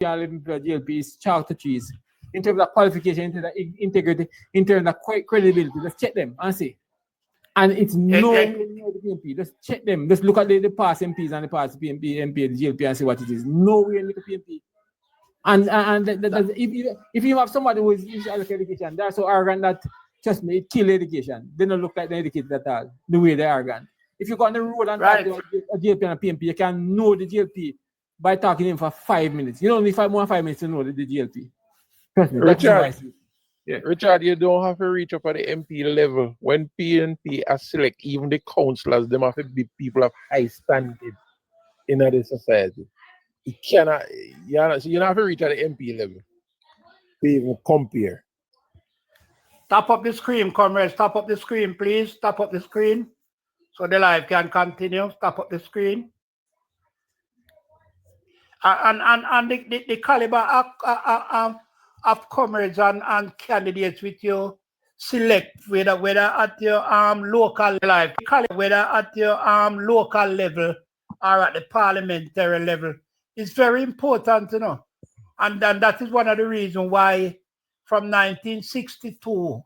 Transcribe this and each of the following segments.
GLP is chalk to cheese. In terms of qualification, in terms of integrity, in terms of credibility, just check them and see. And it's nowhere near the PMP. Just check them. Just look at the past MPs and the past PMP, MP, the GLP and see what it is. Nowhere near the PMP. And if you have somebody who is education, they're so arrogant that, trust me, it kills education. They don't look like they're educated at all, the way they're arrogant. If you go on the road and talk to a GLP and a PMP, you can know the GLP by talking to him for 5 minutes. You don't need more than 5 minutes to know the GLP. Trust me, Richard, you don't have to reach up at the MP level. When PNP are select, even the councillors, them have to be people of high standing in the society. You cannot, you don't have to reach at the MP level to even compare. Tap up the screen, comrades. Tap up the screen, please. Tap up the screen so the live can continue. Tap up the screen. And the caliber of comrades and candidates with you select whether at your local life, whether at your local level or at the parliamentary level, is very important to know. And then that is one of the reasons why from 1962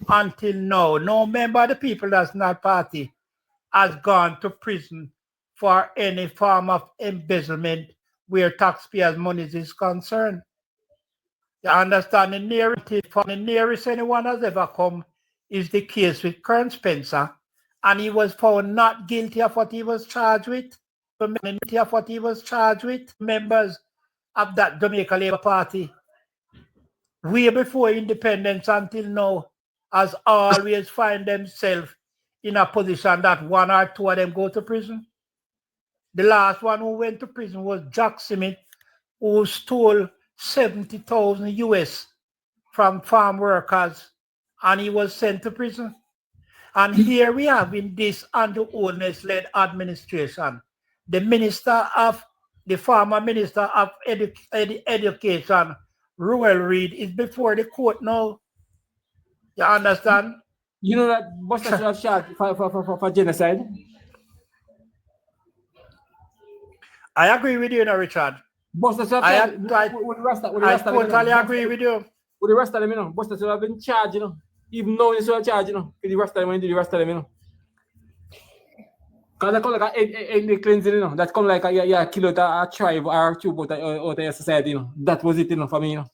until now, no member of the People's National Party has gone to prison for any form of embezzlement where taxpayers' money is concerned. You understand? The nearest anyone has ever come is the case with Colonel Spencer, and he was found not guilty of what he was charged with. Members of that Jamaica Labour Party, way before independence until now, has always find themselves in a position that one or two of them go to prison. The last one who went to prison was Jack Smith, who stole 70,000 US from farm workers, and he was sent to prison. And here we have in this Andrew Holness-led administration, the former minister of education, Ruel Reid, is before the court now. You understand? You know that Buster should have charged for genocide? I agree with you, Richard. Buster should have charged with the rest of them. I totally agree with you. With the rest of them, you know. Buster should have been charged, you know. Even though he should have charged, you know. With the rest of them, do the rest of them, you know. Because that come like a cleansing, you know. That come like a kill out a tribe or a tube out of your society, you know. That was it, you know, for me, you know.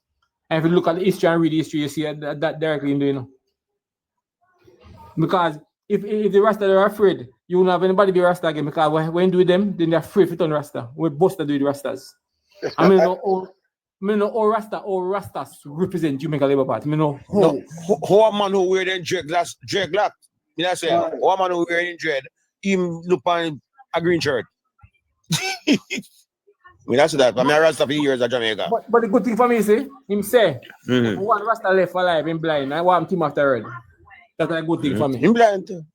And if you look at the history and read the history, you see that directly in doing, you know. Because if the Rasta are afraid, you won't have anybody be Rasta again. Because when you do them, then they're afraid to turn Rasta. We Buster do the Rastas. I mean, all Rastas represent Jamaica Labour Party. I mean, who a man who wear them dreadlocks? Me not say, who a man who wearing dread, him look on a green shirt. Me not say that. I'm a Rasta for years at Jamaica. But the good thing for me is, him say, one Rasta left alive, him blind. I want him after red. That's a good thing for me. Him blind too.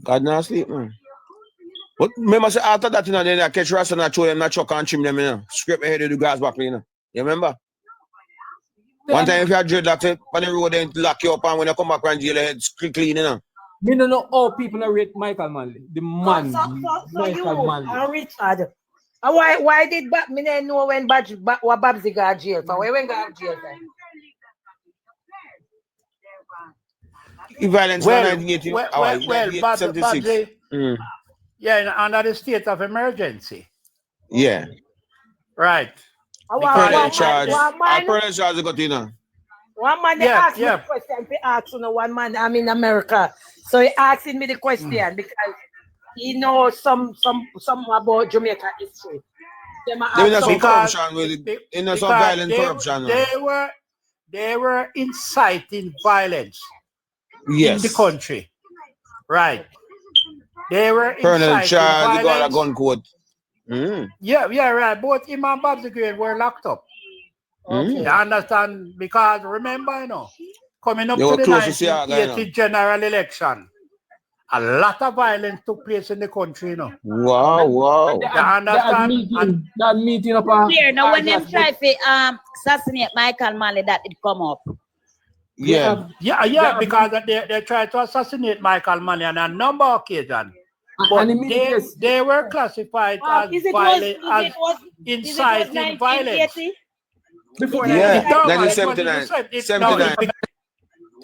God not sleep, man. But remember, say after that, you know, then I catch Rasta and I throw them, not chuck and trim them, you know. Scrape my head with the grass back, you know. You remember? One time if you had dreadlocks on the road, then lock you up, and when you come back and jail, your head clean, you know. Me don't know how people rate Michael Manley. The man. Michael Manley. Richard. Why did me know when Babsy got jail? For when got jail? Violence yeah, under the state of emergency. Yeah. Right. I charge got in. One man asked me the question. He asked one man, I'm in America. So he asking me the question because he knows some about Jamaica history. There was some corruption some violent corruption. They were inciting violence in the country. Right. They were inciting violence. Got a gun coat. Yeah, right. Both him and Babsy Green were locked up. You understand? Because remember, you know, coming up to the 1980 general election, a lot of violence took place in the country, you know. Wow. You understand? That meeting up now when them try to assassinate Michael Manley, that it come up. Yeah, because they tried to assassinate Michael Manley on a number of occasions. But And they were classified as violent, as inciting violence. before Yeah, No, man, 1979. it 79.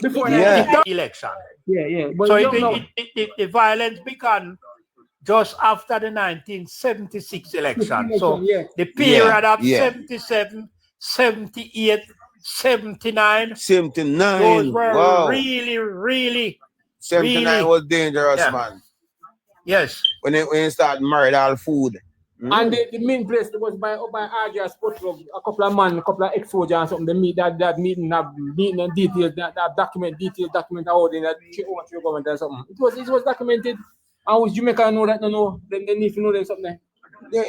before Yeah. the election. yeah. But So you don't know. the violence began just after the 1976 election. So Yeah. the period of Yeah. 77, 78, 79, 79. those were Wow. really 79 really, was dangerous, yeah. man. yes. When it started married all food. And the main place was by RJ Sports Club. A couple of men, a couple of ex-soldiers and something. They meet that meeting and details, that document how they that overthrew government and something. It was documented. And was Jamaica know that no, they need to know there's something. Yeah,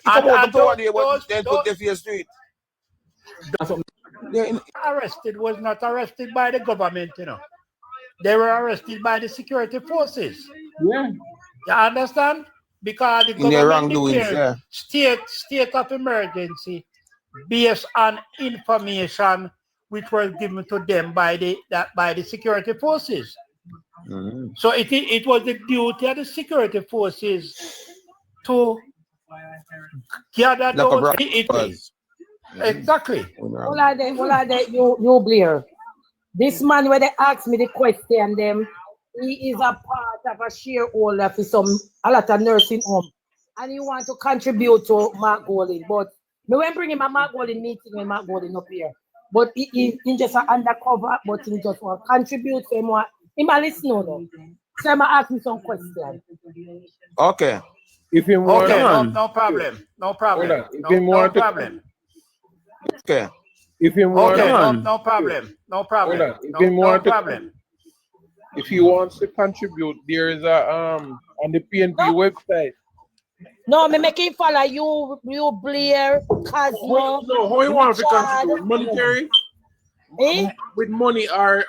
come out to what they put their face to it. Arrested was not arrested by the government, you know. They were arrested by the security forces. Yeah. You understand? Because the In their government wrongdoings, declared state of emergency based on information which was given to them by the security forces. So it was the duty of the security forces to gather those. Exactly. All are they, you Blair. This man where they asked me the question, them, he is a part of a shareholder for a lot of nursing home. And he want to contribute to Mark Golding. But me when bring him a Mark Golding meeting when Mark Golding up here. But he just an undercover, but he just want to contribute to him. Him a listen though. So I'm ask me some questions. Okay. If you want, no problem. No problem. No problem. Okay. If you want, no problem. No problem. No problem. If he wants to contribute, there is a on the PNP website. No, me make him follow you Blair, Cosmo. No, how you want to contribute? Monetary? Eh? With money or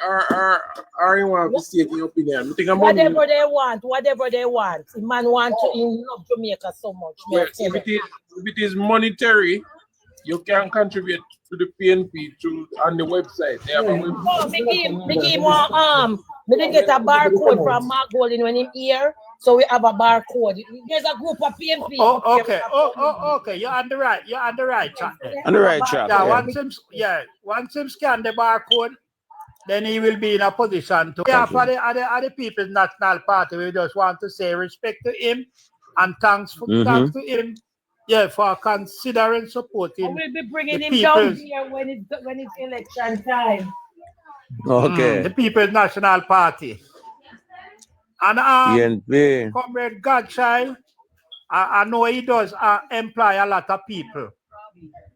you want to state your opinion? Whatever they want. The man want to love Jamaica so much. Well, if it is monetary, you can contribute to the PNP on the website. They have a website. Oh, me give him me didn't get a barcode from Mark Golding when he's here. So we have a barcode. There's a group of PNP. Oh, okay. Okay. You're on the right track. On the right track. Yeah, once him scan the barcode, then he will be in a position to. Yeah, for the People's National Party, we just want to say respect to him and thanks to him. Yeah, for considering supporting. We'll be bringing him down here when it's election time. Okay. The People's National Party. And Comrade Godchild, I know he does employ a lot of people.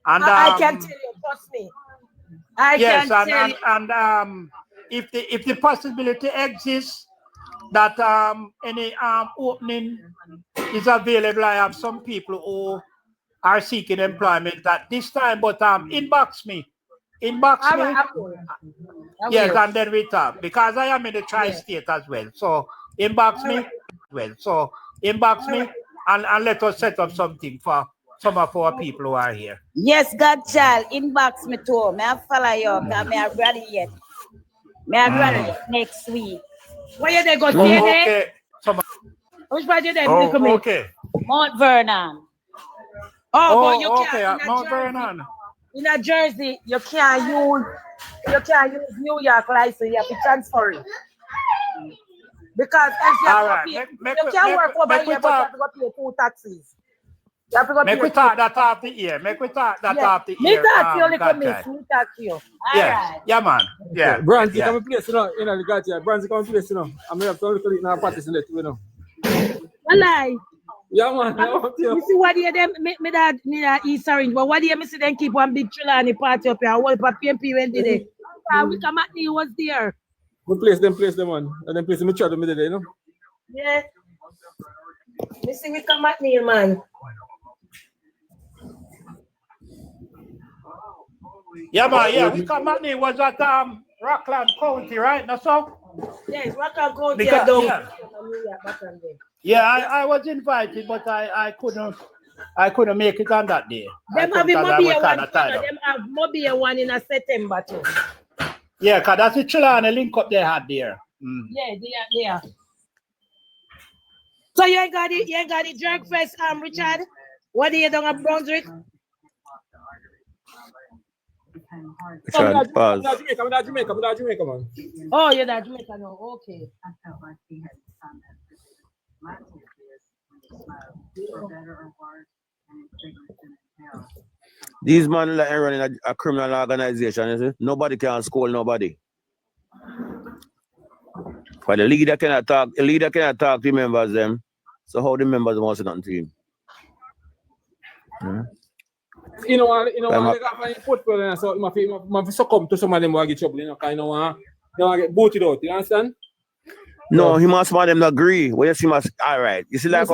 And I can tell you, trust me. If the possibility exists that any opening is available, I have some people who are seeking employment at this time, but inbox me. Yes, and then we talk because I am in the tri-state as well. So inbox me. And let us set up something for some of our people who are here. Yes, Godchild, inbox me too. May I follow you? Because I am ready yet. Next week. Where they go see okay. Which part you there? Okay. Mount Vernon. But you can't. Mount Vernon. In a Jersey, you can't use New York license. You have to transfer it. Because you can't work over here, but you have to go pay 2 taxes. You have to go Make we talk that off the ear. Me talk to you, little miss. Me talk to you. Yeah, man. Yeah. Brands, come and place, you know, the guy here. Brands, come and place, you know. I'm have to look at it now, Patterson, you know. Lie. Yeah, man. You see what you them, me that East Orange, but what do you see them keep one big Trelawney party up here? What PMP when did they? We come at me was there. We place them on. And then place them in chat with me today, you know? Yeah. You see we come at me, man. Yeah, man, yeah. We come at me was at Rockland County, right? That's so? Yes, Rockland County. Because, yeah, I was invited, but I couldn't make it on that day. Them have Mobile one in a September too. Yeah, because that's the Trelawney link up they had there. Yeah, they are. So you ain't got the drug fest, Richard? What do you done at Brunswick? Richard, pause. I'm not Jamaica, man. Oh, you're not Jamaica now. Okay. These men like running a criminal organization, you see? Nobody can scold nobody. But the leader cannot talk to members them. So how the members want to nothing to him? You know, they got my portfolio, so I succumb to some of them who get trouble, you know, kind of get booted out, you understand? No, he must want them to agree. Well, yes, he must. All right. You see, like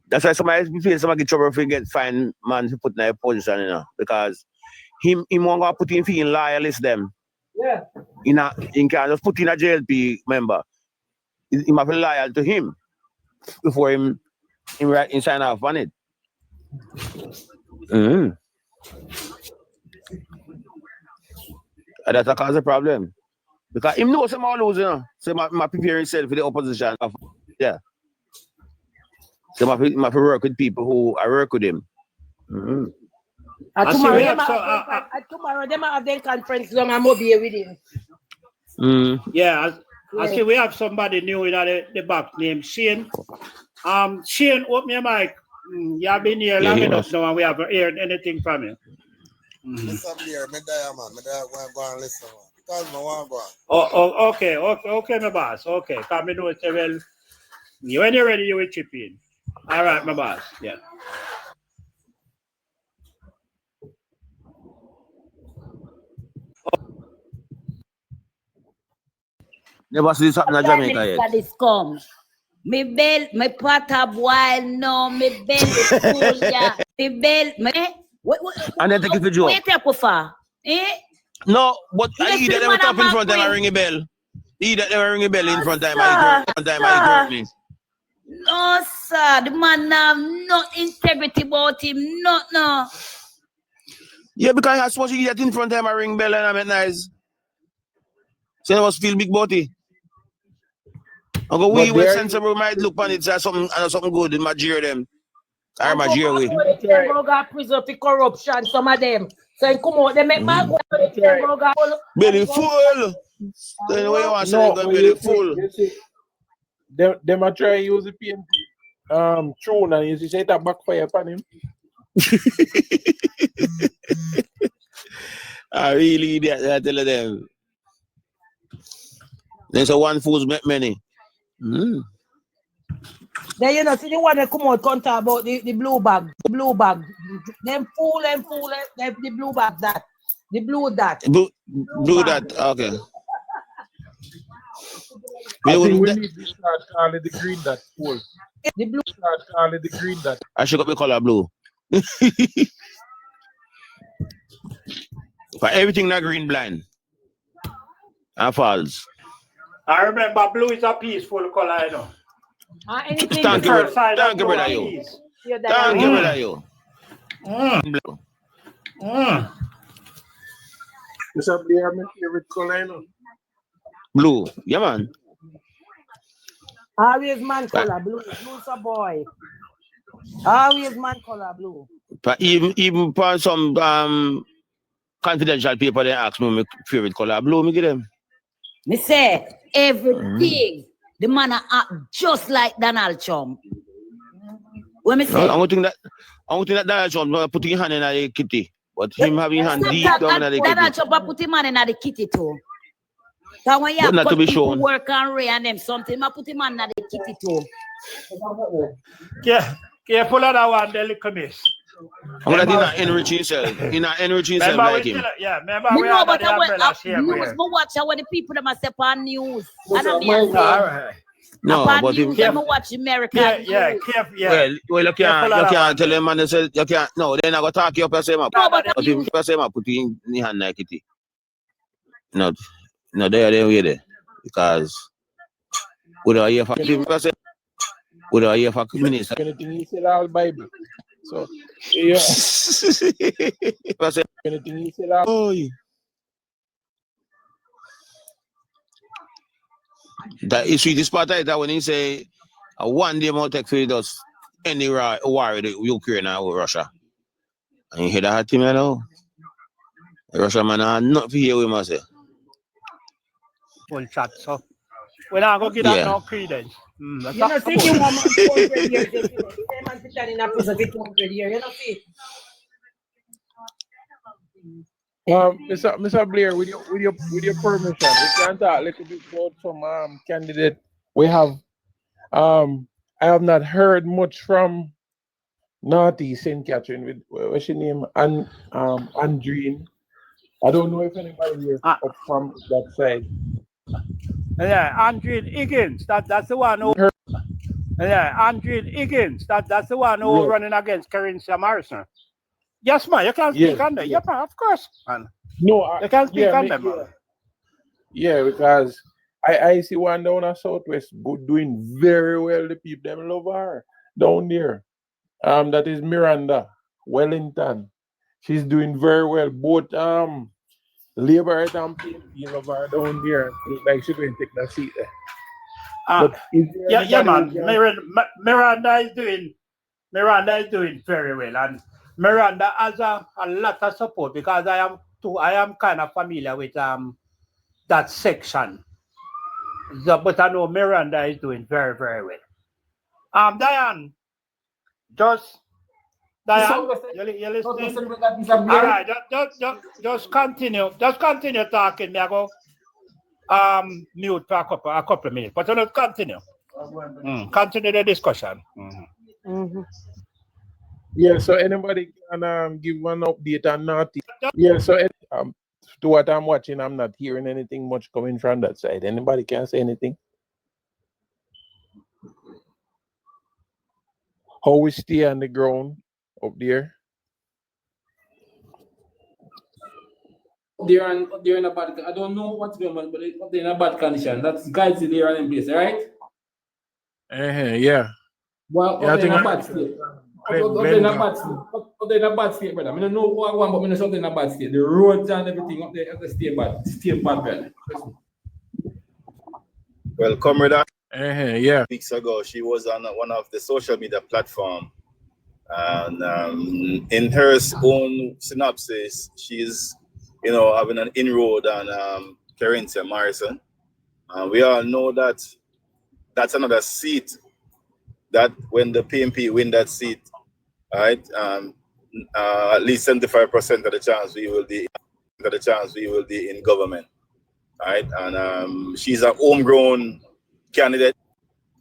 that's why somebody get trouble if he get fine man to put in a position, you know, because he won't go put in fee in loyalist them. Yeah. He can just put in a JLP member. He must be loyal to him before him sign off on it. And that's a cause a problem. Because him knows him all lose, you know. So I prepare himself for the opposition. Yeah. So I work with people who I work with him. Tomorrow, they might have their conference long and be with him. Yeah, I see we have somebody new in the back named Shane. Shane, open your mic. You have been here long enough now and we haven't heard anything from you. Listen here, me there, man. Me there go and listen, man. Because I want to go. Okay, my boss. Okay, come in with you. Well, when you're ready, you will chip in. All right, my boss. Yeah. Never see this happen in Jamaica yet. This come. Me bell, me pot up while no, me bell is cool, yeah. Me bell, me. And then take it for joke. Wait up for. No, but I either them top in front of them and ring a bell. Either them ring a bell in front of them I me. No, sir. The man have no integrity about him. No. Yeah, because I suppose you get in front of them and ring bell and I mean nice. So they must feel big body. I go, we sensible might look on it as something good in my jeer them. I my jeer way. They got prison for corruption, some of them. So come out, they make my belly full. Then the way you want to say belly full. Them are trying to use the PNP tune and you say that backfire upon him. I really I tell them. There's a one fool's met many. Then you know, see the one that come out can't talk about the blue bag. The blue bag. Them fool, the blue bag that. The blue that. Blue that, okay. I think we need to start calling the green that fool. The blue start calling the green that. I should be color blue. But everything not green blind. And false. I remember blue is a peaceful color, you know. Thank you, brother. Thank you, brother. Thank you, brother. Blue. This is my favorite color, you know. Blue. Yeah, man. Always man color blue. Blue's a boy. Always man color blue. But even for some confidential people, they ask me my favorite color blue. Me give them. Me say everything. The man act just like Donald Trump. When me say, I don't think that Donald Trump put his hand in the kitty, but him having his hand deep down in the kitty. Donald Trump put him hand in the kitty too. So when you not to be people shown. work and Ray and them something, I put him hand in the kitty too. Yeah, careful of that one, the little miss. I'm gonna not enrich himself. He not enrich himself like him. Remember we had the umbrella share. News, watch when the people them step on news. And No, but news, them watch America. Yeah, careful. Yeah. Well, you can't tell them man. They say you can't. No, they're not gonna talk you up and say, "Ma, but if you say, "Ma, put in the hand like it." No, they way there because we don't hear for people. We don't hear for minister. Anything he said all Bible. So yeah. Anything he said all. Oh. That is sweet. This part that when he say one day more take for us any war with Ukraine or Russia. And you hear that team, you know? Russia man are not for you, we must say. Full chat, so we're not going to give that Yeah. no credence. You know, see, you want man 200 years, you know. They man sit in a prison for 200 years, you know, see. Mr. Blair, with your permission, we can talk a little bit about some candidate we have. I have not heard much from Naughty St. Catherine with what's your name? Andreen. I don't know if anybody here up from that side. Yeah, Andrew Higgins, that's the one who. Yeah, Andrew Higgins, that's the one who running against Carinthia Morrison. Yes, man, you can speak on that. Yeah, man, of course, man. No, you can speak on them, man. Yeah, because I see one down at Southwest doing very well. The people them love her down there. That is Miranda Wellington. She's doing very well. Both Labour and PNP love her down there. Look like she's going to take that seat there. Yeah, man. Miranda is doing very well, and Miranda has a lot of support because I am kind of familiar with that section. So, but I know Miranda is doing very, very well. Diane, you listening? All right, just continue talking. Me I go mute for a couple of minutes, but let's continue. Continue the discussion. Yeah, so anybody can give one update on Naughty? Yeah, so to what I'm watching, I'm not hearing anything much coming from that side. Anybody can say anything? How we stay on the ground up there? They're in a bad. I don't know what's going on, but they're in a bad condition. That's guys they are in place, right? Yeah. Well, they're in a bad state. They're in a bad state, brother. I don't know what one, but I know something in a bad state. The roads and everything up there, stay bad, brother. Well, comrade. Yeah. Weeks ago, she was on one of the social media platform, and in her own synopsis, she's having an inroad on Carinthia Morrison. We all know that that's another seat that when the PNP win that seat, right? At least 75% of the chance we will be in government, right? And she's a homegrown candidate,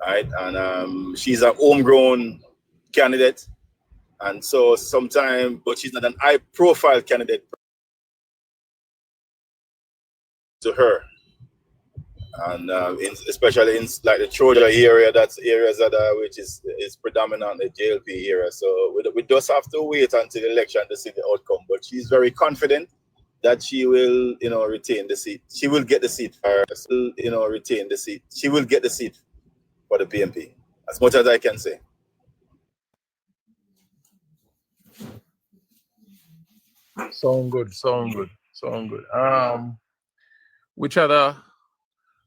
right? And she's a homegrown candidate, and so sometimes, but she's not an high-profile candidate to her, and especially in like the Troja area, that's areas that which is predominantly JLP area. So we just have to wait until the election to see the outcome. But she's very confident that she will, retain the seat. She will get the seat for, retain the seat. She will get the seat for the PNP, as much as I can say. Sound good. Which other?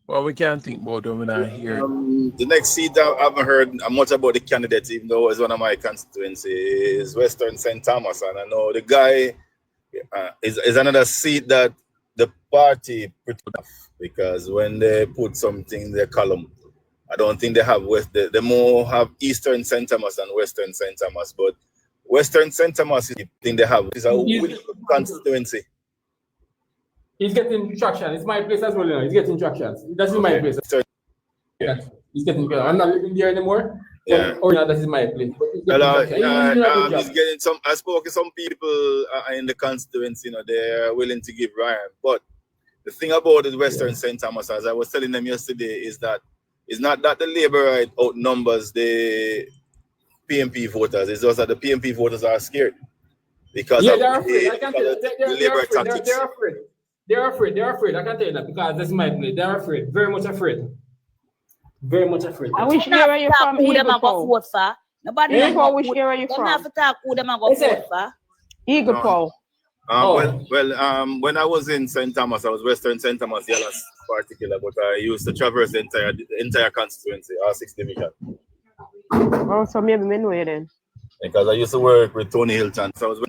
Well, we can't think about them now here. The next seat I haven't heard much about the candidates, even though it's one of my constituencies, is Western St. Thomas, and I know the guy is another seat that the party put off, because when they put something in their column, I don't think they have they more have Eastern St. Thomas and Western St. Thomas, but Western St. Thomas is the thing they have. It's a winning constituency. He's getting traction. It's my place as well. He's getting traction. That's my place. Yeah. He's getting. I'm not living there anymore. Yeah. Or not, that is my place. He's getting some. I spoke to some people in the constituency. They're willing to give Ryan. But the thing about the Western St. Thomas, as I was telling them yesterday, is that it's not that the Labour outnumbers the PNP voters. It's just that the PNP voters are scared because of the Labour tactics. They're afraid. I can tell you that because that's my place. They're afraid. Very much afraid. I wish you where you're from. Who them a go vote for? Nobody know which area you're from. Don't have to talk who them a go vote for. Eagle Paul. When I was in St. Thomas, I was Western St. Thomas, Yellow particular, but I used to traverse the entire constituency, our 6th division. Oh, so maybe me know you then. Because I used to work with Tony Hilton. So I was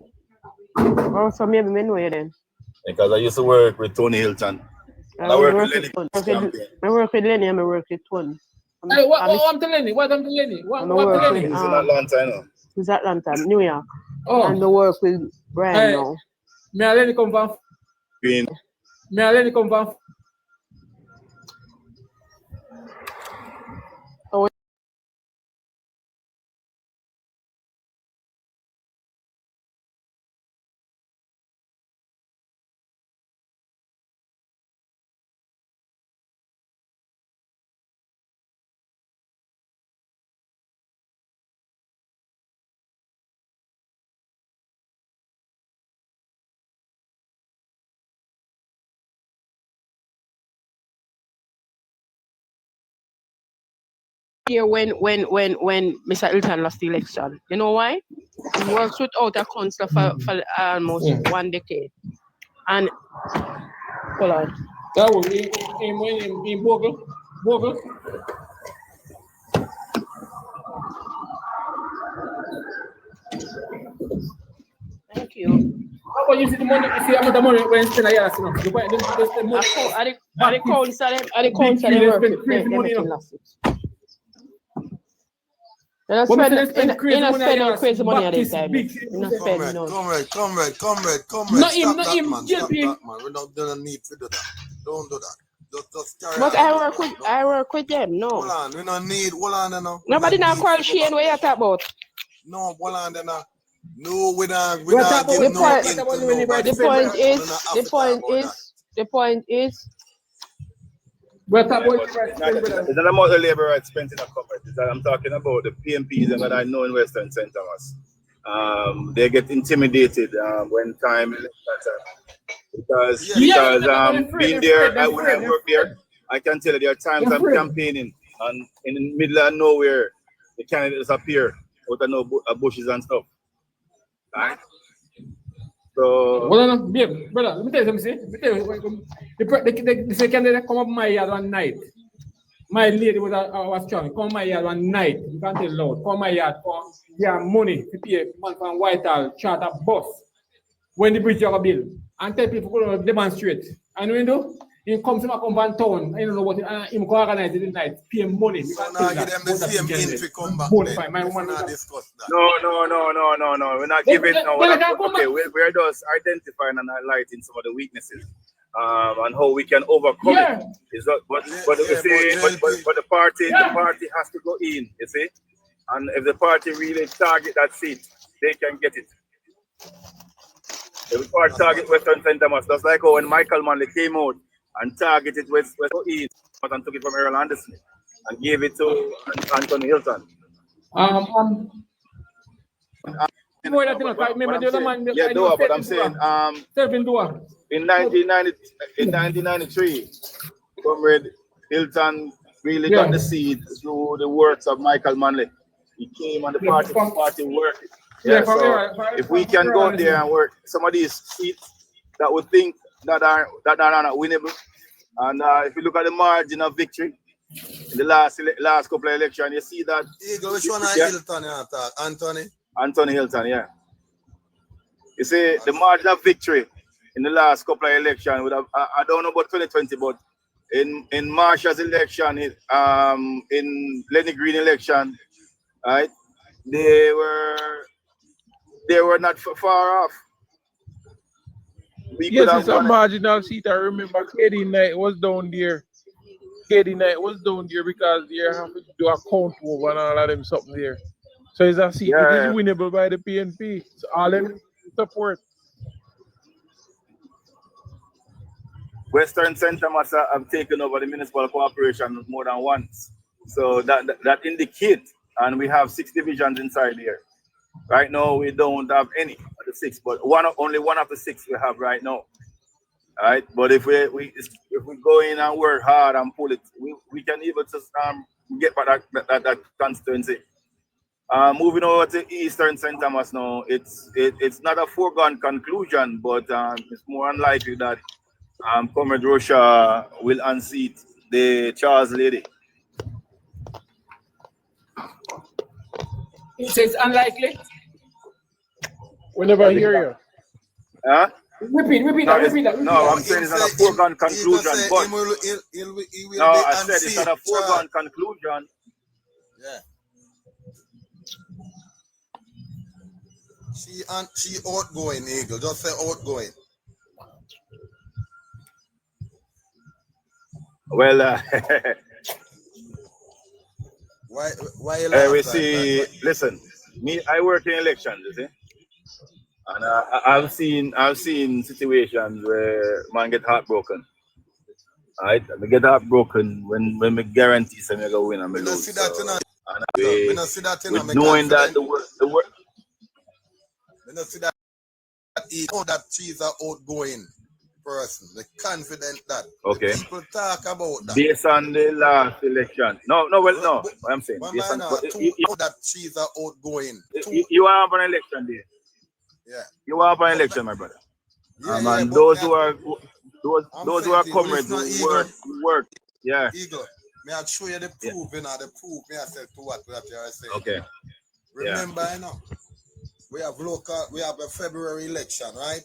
Oh, so maybe me know you then. because I used to work with Tony Hilton. And I work with Lenny. I work with Lenny and I work with Tony. Hey, what I'm telling you? What I'm telling you? What I'm telling you? He's in Atlanta, I know. He's Atlanta, New York. Oh. And I work with Brian now. May I let you come back? Green. May I let you come back? Oh. Here when Mr. Hilton lost the election. You know why? He works without a counselor for almost 1 decade. And hold on. That was in Bogle. Thank you. How about you see the money? You see how much the money when spend a year? The money. The counts they work with, they're making losses. They don't spend crazy money at this time. They don't spend no. Comrade. Not him. Stop that, man. We don't need to do that. Don't do that. Just carry But on. I work with them, no. Hold on, we don't need, hold on now. Nobody now call Shane what you talk about. No, hold on now. No, we don't give The no hint to nobody. The point is, It's not about the labor rights spent in a comrade. I'm talking about the PMPs that I know in Western St. Thomas. They get intimidated when time because being there when I work there, I can tell you there are times I'm campaigning and in the middle of nowhere the candidates appear out of no bushes and stuff. Right? So Well, brother, let me tell you something. The candidate come up my yard one night. My lady was strong. Come my yard one night. You can't tell loud. Come my yard for their money to pay man from Whitehall charter bus when the bridge are built and tell people to demonstrate. And when do he comes to my compound town, I don't know what he can organize it in night, pay money. So now give them the same info come back. My woman not discuss that. No. We're not giving no. Okay, we're just identifying and highlighting some of the weaknesses. And how we can overcome it. Is that, but the party has to go in, you see. And if the party really target that seat, they can get it. If the party target Western St. Thomas, that's like when Michael Manley came out and targeted West East and took it from Errol Anderson and gave it to Anthony Hilton. But I'm saying in 1993, Comrade Hilton really got the seed through the works of Michael Manley. He came and the party worked. So if we can go out there and work some of these seats that would think that are not winnable, and if you look at the margin of victory in the last couple of elections, you see that. Eagle, which one are Hilton? Anthony Hilton, yeah. You see the margin of victory in the last couple of elections would have, I don't know about 2020, but in Marshall's election, in Lenny Green election, right? They were not far off. Yes, it's a marginal seat. I remember KD Knight was down there. KD Knight was down there because they have to do a count over and all of them something there. So it's a seat. It is winnable by the PNP. So all them support. Western St. Thomas have taken over the municipal corporation more than once. So that indicates, and we have 6 divisions inside here. Right now, we don't have any of the 6, but only one of the 6 we have right now. All right, but if we go in and work hard and pull it, we can even just get back that constituency. Moving over to Eastern St. Thomas now, it's not a foregone conclusion, but it's more unlikely that Comrade Rocha will unseat the Charles lady. It says unlikely. We never hear you. Huh? Repeat that. No, I'm saying it's not a foregone conclusion, but no, I said it's not a foregone conclusion. Yeah. She outgoing, Eagle. Just say outgoing. Well, why you laugh we like see. that? Listen, I work in elections, you see, and I've seen situations where man get heartbroken. Right, I get heartbroken when me guarantee some me go win and me lose. See that, And we not see that with knowing that the work. We not see that. He know that she's an outgoing person. We're confident that. Okay. The people talk about that. Based on the last election. No. What I'm saying. Based on, that she's an outgoing. You are up an election day. Yeah. You are up an election, my brother. Yeah, and those who are comrades who work. Yeah. Eagle. May I show you the proof, you know, the proof. May I say to what you are saying. Okay. Remember, you know, we have a February election, right?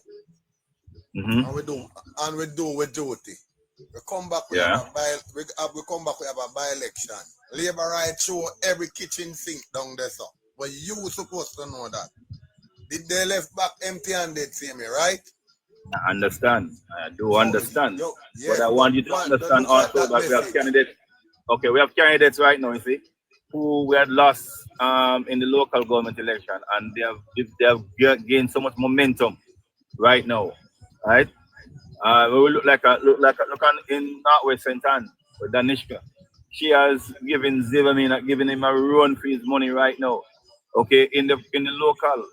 Mm-hmm. And we do with duty. We come back we have a by-election. Labor right through every kitchen sink down there, so. But you supposed to know that. Did they left back empty-handed, see me, right? I understand. I do understand. But I want you to understand also that we have candidates. Okay, we have candidates right now, you see, who we had lost in the local government election, and they have gained so much momentum right now, right? We will look in Northwest St. Anne with Danishka. She has given him a run for his money right now. Okay, in the local,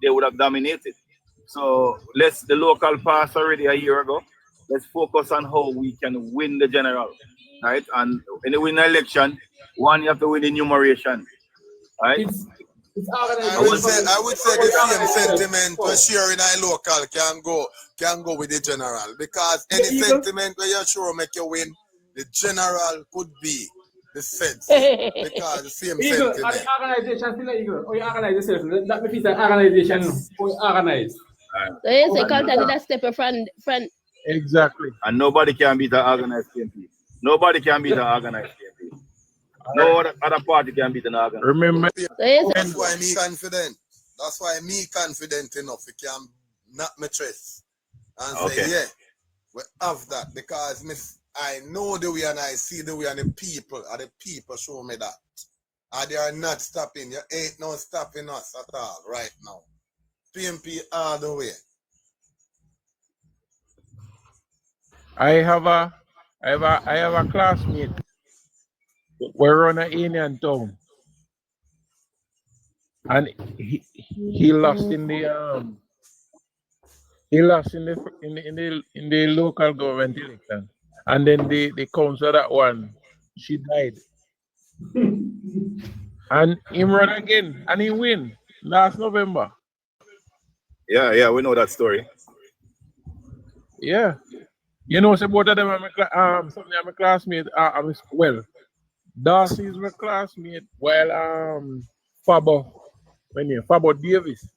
they would have dominated. So the local passed already a year ago. Let's focus on how we can win the general, right? And in the win election, you have to win the enumeration, right? I would say the same sentiment to share in our local can go with the general, because any sentiment where you're sure make you win, the general could be the sense, because the same Eagle, sentiment. the organization still Eagle, or you organize yourself. That means an organization, or you organize. So yes, I can't take that step friend. Exactly. And nobody can beat an organized KMP. Nobody can beat an organized KMP. No other party can beat an organized. Remember, That's why me confident. That's why me confident enough. You can knock my chest and say, yeah, we have that, because I know the way and I see the way, and the people show me that. And they are not stopping. You ain't no stopping us at all right now. PMP all the way. I have a classmate. We're on an Indian town, and he lost in the local government election, and then the council that one, she died, and he run again, and he win last November. Yeah, we know that story. Yeah, you know, so both of them are my classmate. Darcy is my classmate, while Fabo Davis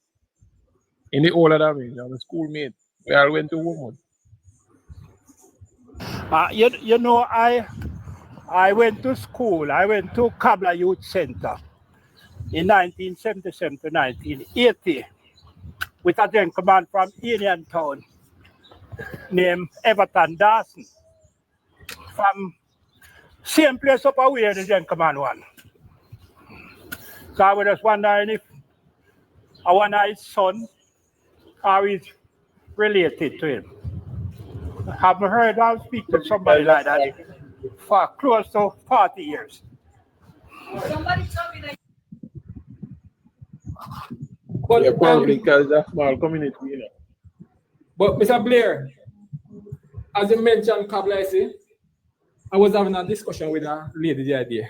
in the older than I'm a schoolmate. We all went to Woodmont. You know, I went to school. I went to Kabla Youth Center in 1977 to 1980 with a gentleman from Indian Town named Everton Dawson, from same place up where the gentleman one. So I was just wondering if I want his son or is related to him. I haven't heard I'll speak to somebody like that for close to 40 years. Somebody tell me that. But probably because that's a small community, you know. But Mr. Blair, as you mentioned, Kabla, I was having a discussion with a lady the other day.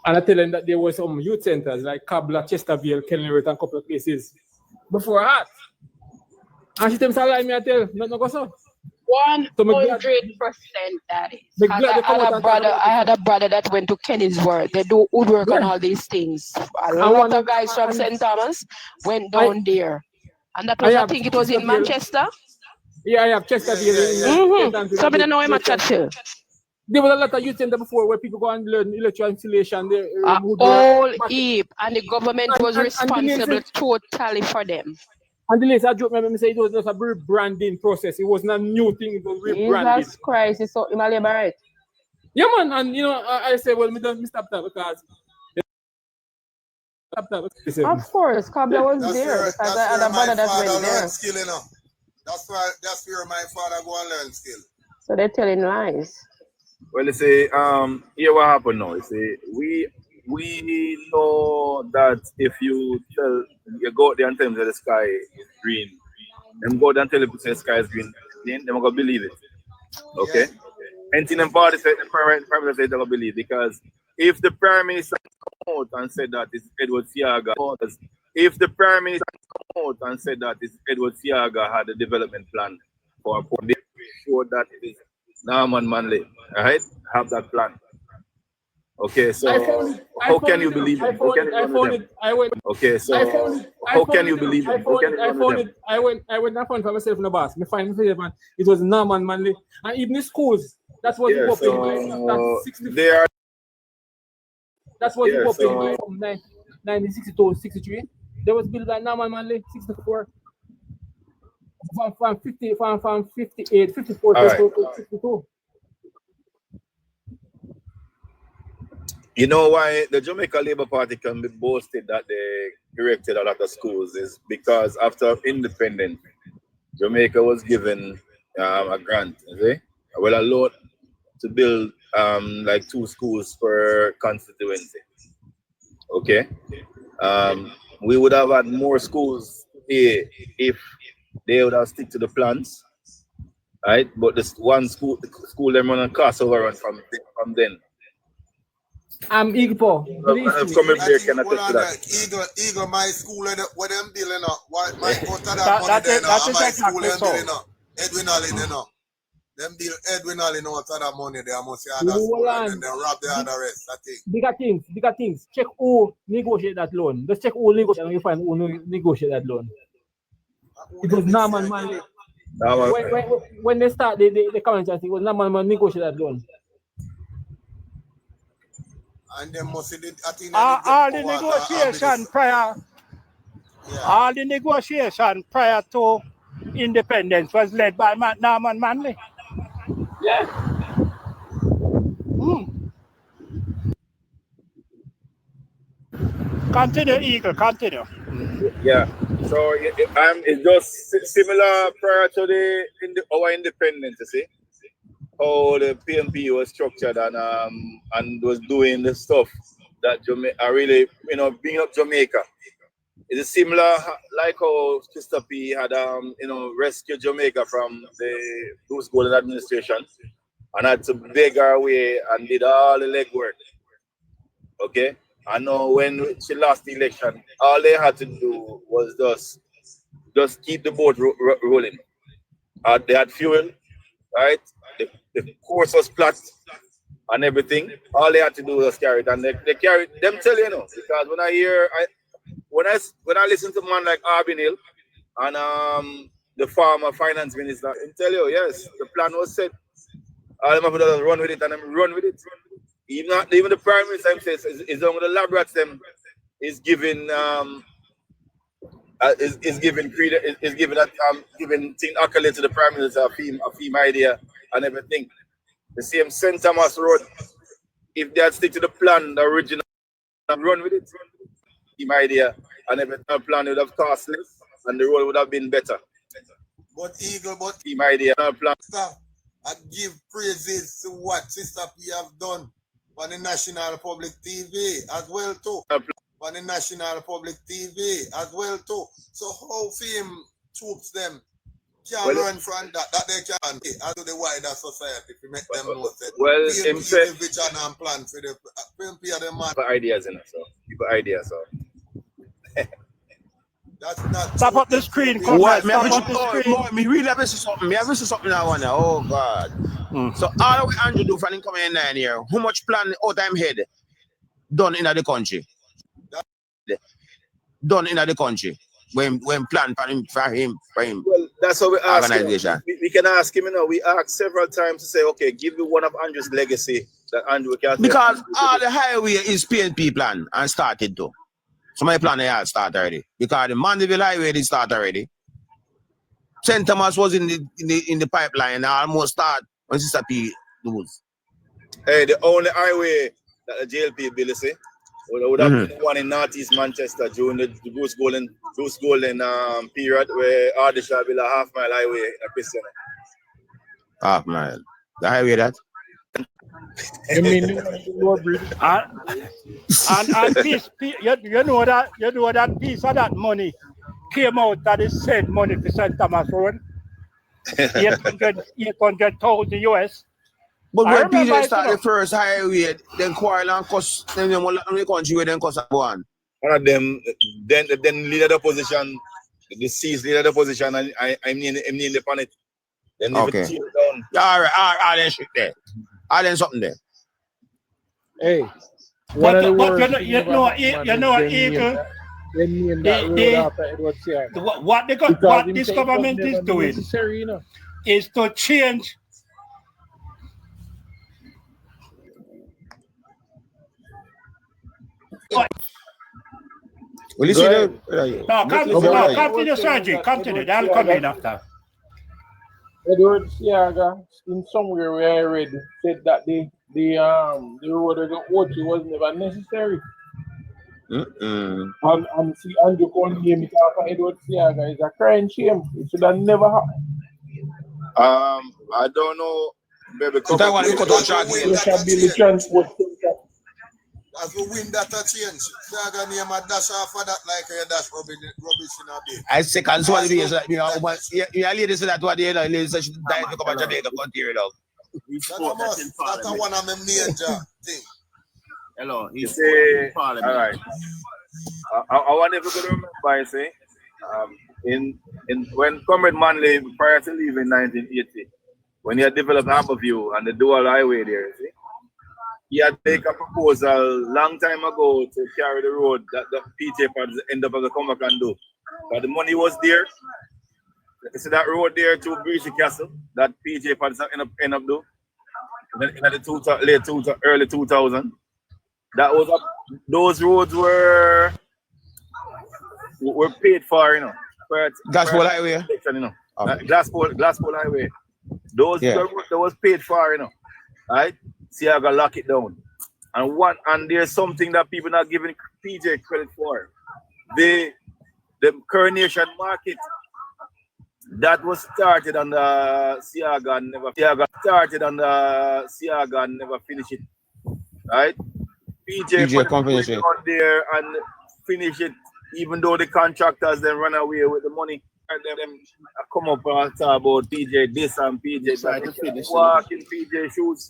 And I tell them that there were some youth centers like Kabla, Chesterville, Kenilworth, and a couple of places before that. And she tells me, I tell, not go so. 100% that is. Me 'Cause glad they come out and talk about I had a brother that went to Kennisworth. They do woodwork and Yeah. all these things. A And lot one of guys from and St. Thomas went down there. And that was, I have think it was in Chesterfield. Manchester. Yeah, I have Chesterfield in So I don't know him at Churchill. There was a lot of youth center before where people go and learn electrical installation. They All heap, and the government was and responsible totally for them. And the latest I joke, remember me say it was just a rebranding process. It wasn't a new thing, it was rebranding. Jesus Christ, it's so right. Yeah, man, and you know, I say, well, me stop that because. Of course, Kabla was there because I had a brother that went there. Skill, you know. That's where my father go and learn skill. So they're telling lies. Well, you see, here what happened now. You see, we know that if you go out there and tell them that the sky is green, then go there and tell them the sky is green, then they're gonna believe it. Okay? Anything them party said, the prime minister said they're gonna believe, because if the prime minister come out and said that it's Edward Siaga, if the prime minister come out and said that it's Edward Siaga had a development plan for a port, they sure that it is Norman Manley, right? Have that plan. Okay, so how can you believe it? Okay, so how can you believe it? I went and found for myself in the bus. Me find myself, man. It was Norman Manley, and even the schools. That's what you opened by. That's what you opened by from 1962, 63. There was built by Norman Manley, 64. From 58, 54 to 62. You know why the Jamaica Labour Party can be boasted that they erected a lot of schools is because after independence, Jamaica was given a grant, a loan to build like 2 schools per constituency. Okay, we would have had more schools here if they would have stick to the plans, right? But this one school them on a cost overrun from then. Eagle, Eagle, my school, what them building up? My out of that money there now, my school them building up. Edwin Allen, you know. Them build Edwin Allen out of that money there, must say other school, and then they rob the other rest, I think. Bigger things. Check who negotiate that loan. Just check who negotiate and you find who negotiate that loan. It was Norman Manley. When they start the comment, it was Norman Manley negotiate that loan. And they must say all the negotiation prior. Yeah. All the negotiation prior to independence was led by Norman Manley. Yeah. Continue, Eagle. Continue. Yeah. So it's just similar prior to our independence. You see how the PNP was structured and was doing the stuff that Jamaica really, bring up Jamaica. It's similar like how Mr. P had rescued Jamaica from those golden administration and had to beg our way and did all the legwork. Okay? I know when she lost the election, all they had to do was just keep the boat rolling. They had fuel, right? The course was flat and everything. All they had to do was carry it, and they carried them. Tell you, because when I listen to man like Arbin Hill and the former finance minister, I tell you, yes, the plan was set. All them have to run with it, and them run with it. Even the prime minister himself is on the lab rats them is giving giving thing accolade to the prime minister, a theme idea and everything. The same St. Thomas Road, if they had stick to the plan, the original, run with it, theme idea and everything, the plan would have cost less and the road would have been better. But Eagle, theme idea and plan. I give praises to what Sister P have done on the National Public TV as well too. On the National Public TV as well too. So how fame troops them can learn from that they can as to the wider society to make them know that the vision and plan for the PMP of the man. People ideas in it, so people ideas so. That's not Stop true. up the screen, What? Comrade. Stop up the screen. Me really have to see something. Me have to see something now. Oh God. So all we Andrew do for him coming in 9 years, how much plan out time head done in the country? Done in the country. When plan for him. Well, that's what we ask him. Organization. We can ask him, you know, we asked several times to say, okay, give me one of Andrew's legacy that Andrew can say. Because all the highway is PNP plan and started though. So my plan they all start already. Because the Mandeville highway did start already. St. Thomas was in the pipeline and almost start when Sister P lose. Hey, the only highway that the JLP built, see, would have been the one in Northeast Manchester during the Bruce Golden period where Ardisha built a half-mile highway in a Christian. Half mile. The highway that? You mean the road bridge? And piece, you know that piece of that money came out that is said money for St. Thomas Road. 800,000 US. But I when remember PJ it, started you know. the first highway, then quarrel and cost then the country where then cost one. One of them, then leader the opposition, the deceased leader the opposition, and I'm in the planet. Then Okay. tear it down. Yeah, all right, all then shit there. All then something there. Hey, one of the But worst you know, Eagle, they named that road after Edward Seaga. what this government is doing Necessary, you know. is to change. Will you see that? No, continue, Sergi. Continue. They'll come in after. Edward Seaga, in somewhere where I read, said that the road of the Ochi was never necessary. And see Andrew calling him after Edward Seaga is a crying shame. It should have never happened. I don't know. Maybe So that one you cut out short. There shall be the transport center. As we win that a change, Saga name a dash off of that like a dash rubbish in a bit. I second so what it is. You ladies say that what they know, ladies say she die to come to Jamaica country, you know. That's a one of them major thing. Hello, he's all right. I wonder if you could remember, you see, in when Comrade Manley prior to leaving in 1980, when he had developed Harborview and the dual highway there, you see, he had taken a proposal long time ago to carry the road that the PJ Patterson end up as a come back and do. But the money was there. You see that road there to Breachy Castle that PJ Patterson end up do. Then in the early 2000. That was those roads were paid for, you know. Gospel highway. You know. Glasspool highway. Those that was paid for, you know. Right? See, I gotta lock it down. And there's something that people not giving PJ credit for. The Coronation Market that was started on the Seaga and never finished it. Right? PJ come finish it on there and finish it, even though the contractors then run away with the money. And them come up and talk about PJ this and PJ that. Walk in PJ shoes.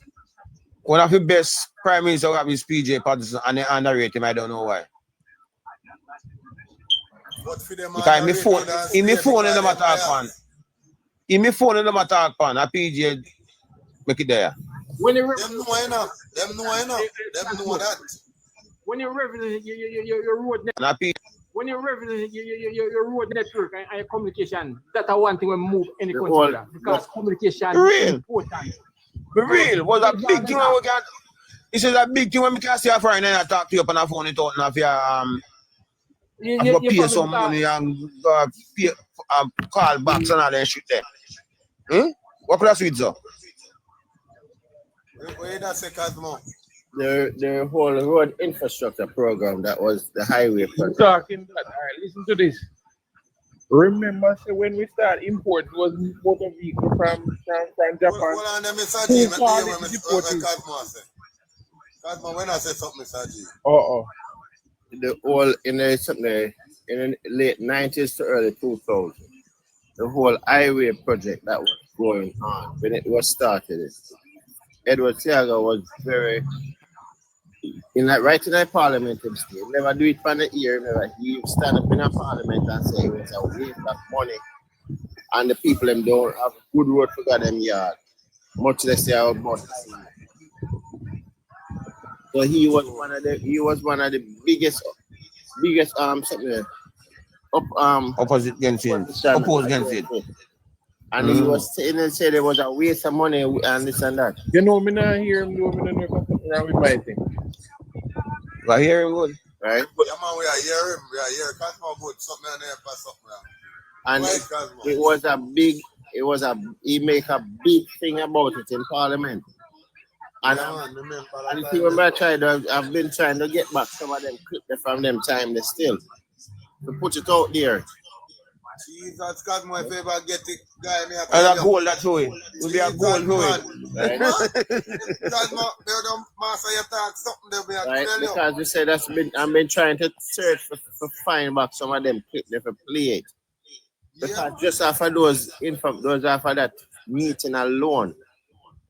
One of the best prime minister we have is PJ Patterson and they underrate him. I don't know why. Because my phone in the attack pan. In my phone in the attack pan, a PJ make it there. Them know enough. Them know that. When you're referencing your road network, when you're referencing your road network and your communication, that's one thing when move any country because communication is important. For real, was a big thing when we can. This is a big thing when we can see a friend and I talk to you up on the phone and talk and you pay some money and pay call backs and all that shit there. What could I sweet so? Where that say Cosmo? The whole road infrastructure program that was the highway project. Talking that, all right, listen to this. Remember, so when we start import was motor vehicle from Japan. Hold on, Mr. G. Cosmo, when I say something, Mr. G. The whole in the late 90s to early 2000s, the whole highway project that was going on when it was started. Edward Seaga was very in that right in the parliament, he never do it for the ear. Never. He stand up in a parliament and say it was a waste of money, and the people them don't have good road for them yard, much less they have about. So he was one of the biggest something opposite against it. Oppose against it. And he was saying and said it was a waste of money and this and that. You know, me not hear him do me not know something wrong with my thing. I hear him good. Right? Yeah, man, we are hearing him. We are hearing Cosmo good. Something on there for something wrong. And Right, he make a big thing about it in Parliament. And, and the thing I've been trying to get back some of them clips from them time they still. To put it out there. Jesus, Cosmo, if you ever get it, guy, me And a goal that's it. Will be a goal to it. Right? Cosmo, they don't master your talk, something they'll be a Right? tell you. Because you said I've been trying to search for find back some of them clips to play it. Because just after those after that meeting alone.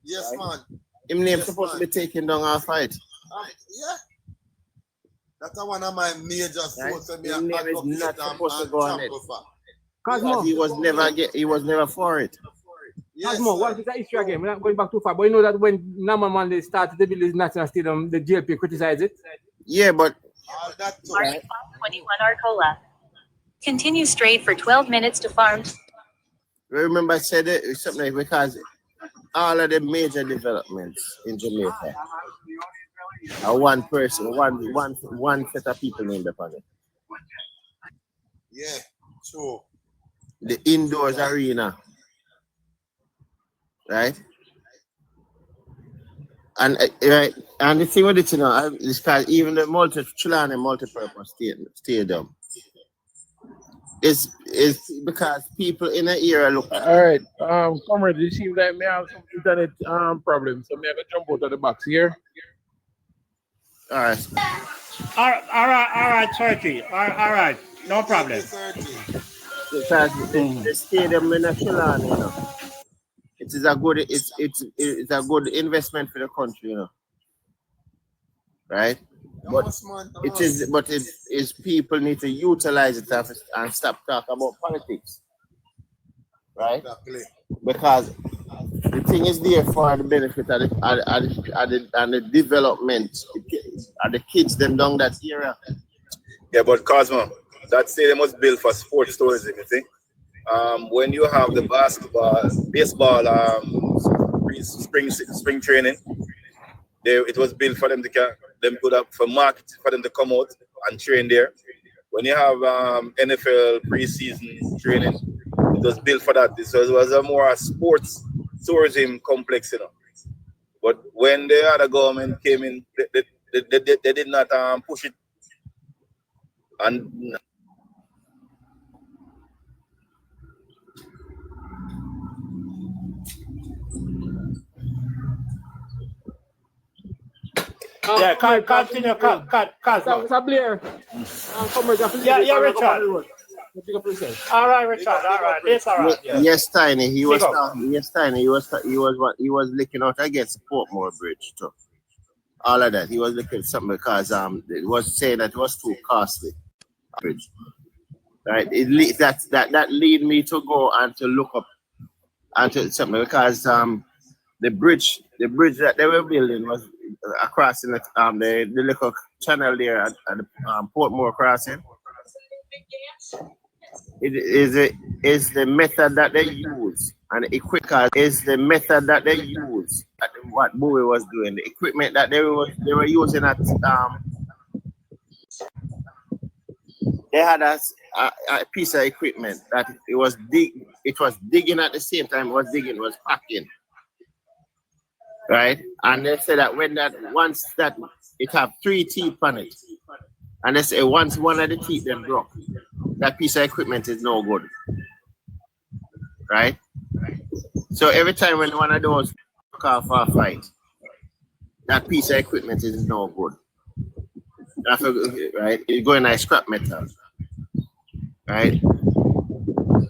Yes, right? man. Him name supposed to be taken down our fight. Yeah. That's one of my major sources. His name is not supposed to go on it. Cosmo. He was never for it. Yes, Cosmo, what is the issue again? We're not going back too far, but you know that when Naman Mandela started the Village National Stadium, the GLP criticized it. Yeah, but that too. Mark 21 Arcola. Continue straight for 12 minutes to farm. remember I said it something like because all of the major developments in Jamaica are one person, one set of people named upon it. Yeah, true. The indoors arena, right? And and the thing with it, is because even the multi-purpose stadium is because people in the area look. All right, comrade, it seems like me have some internet problems, so me have to jump out of the box here. All right. All right, Turkey. All right, no problem. Because the stadium in Electoral, it is a good it's a good investment for the country, right? But it is people need to utilize it and stop talking about politics, right? Because the thing is there for the benefit of the development of the kids them down that area. Yeah, but Cosmo, that stadium was built for sports tourism, you think? When you have the baseball spring training, it was built for them for market for them to come out and train there. When you have NFL preseason training, it was built for that. So it was a more sports tourism complex, But when the other government came in, they did not push it. And Yeah, continue, Cosmo. Blair. Yeah, Richard. All right, Richard. All right, it's all right. Yes, Tiny. He was looking out against Portmore Bridge too. All of that. He was looking at something because it was saying that it was too costly. Bridge. Right. That lead me to go and to look up and to something because the bridge that they were building was across in the little channel there at the Portmore crossing. It is the method that they use, and the equipment is the method that they use. What Bowie was doing, the equipment that they were using at they had a piece of equipment that it was digging at the same time. It was packing. Right, and they say that once it have 3 teeth on it, and they say once one of the teeth then broke, that piece of equipment is no good. Right, so every time when one of those broke off a fight, that piece of equipment is no good. Right, it go in a scrap metal. Right,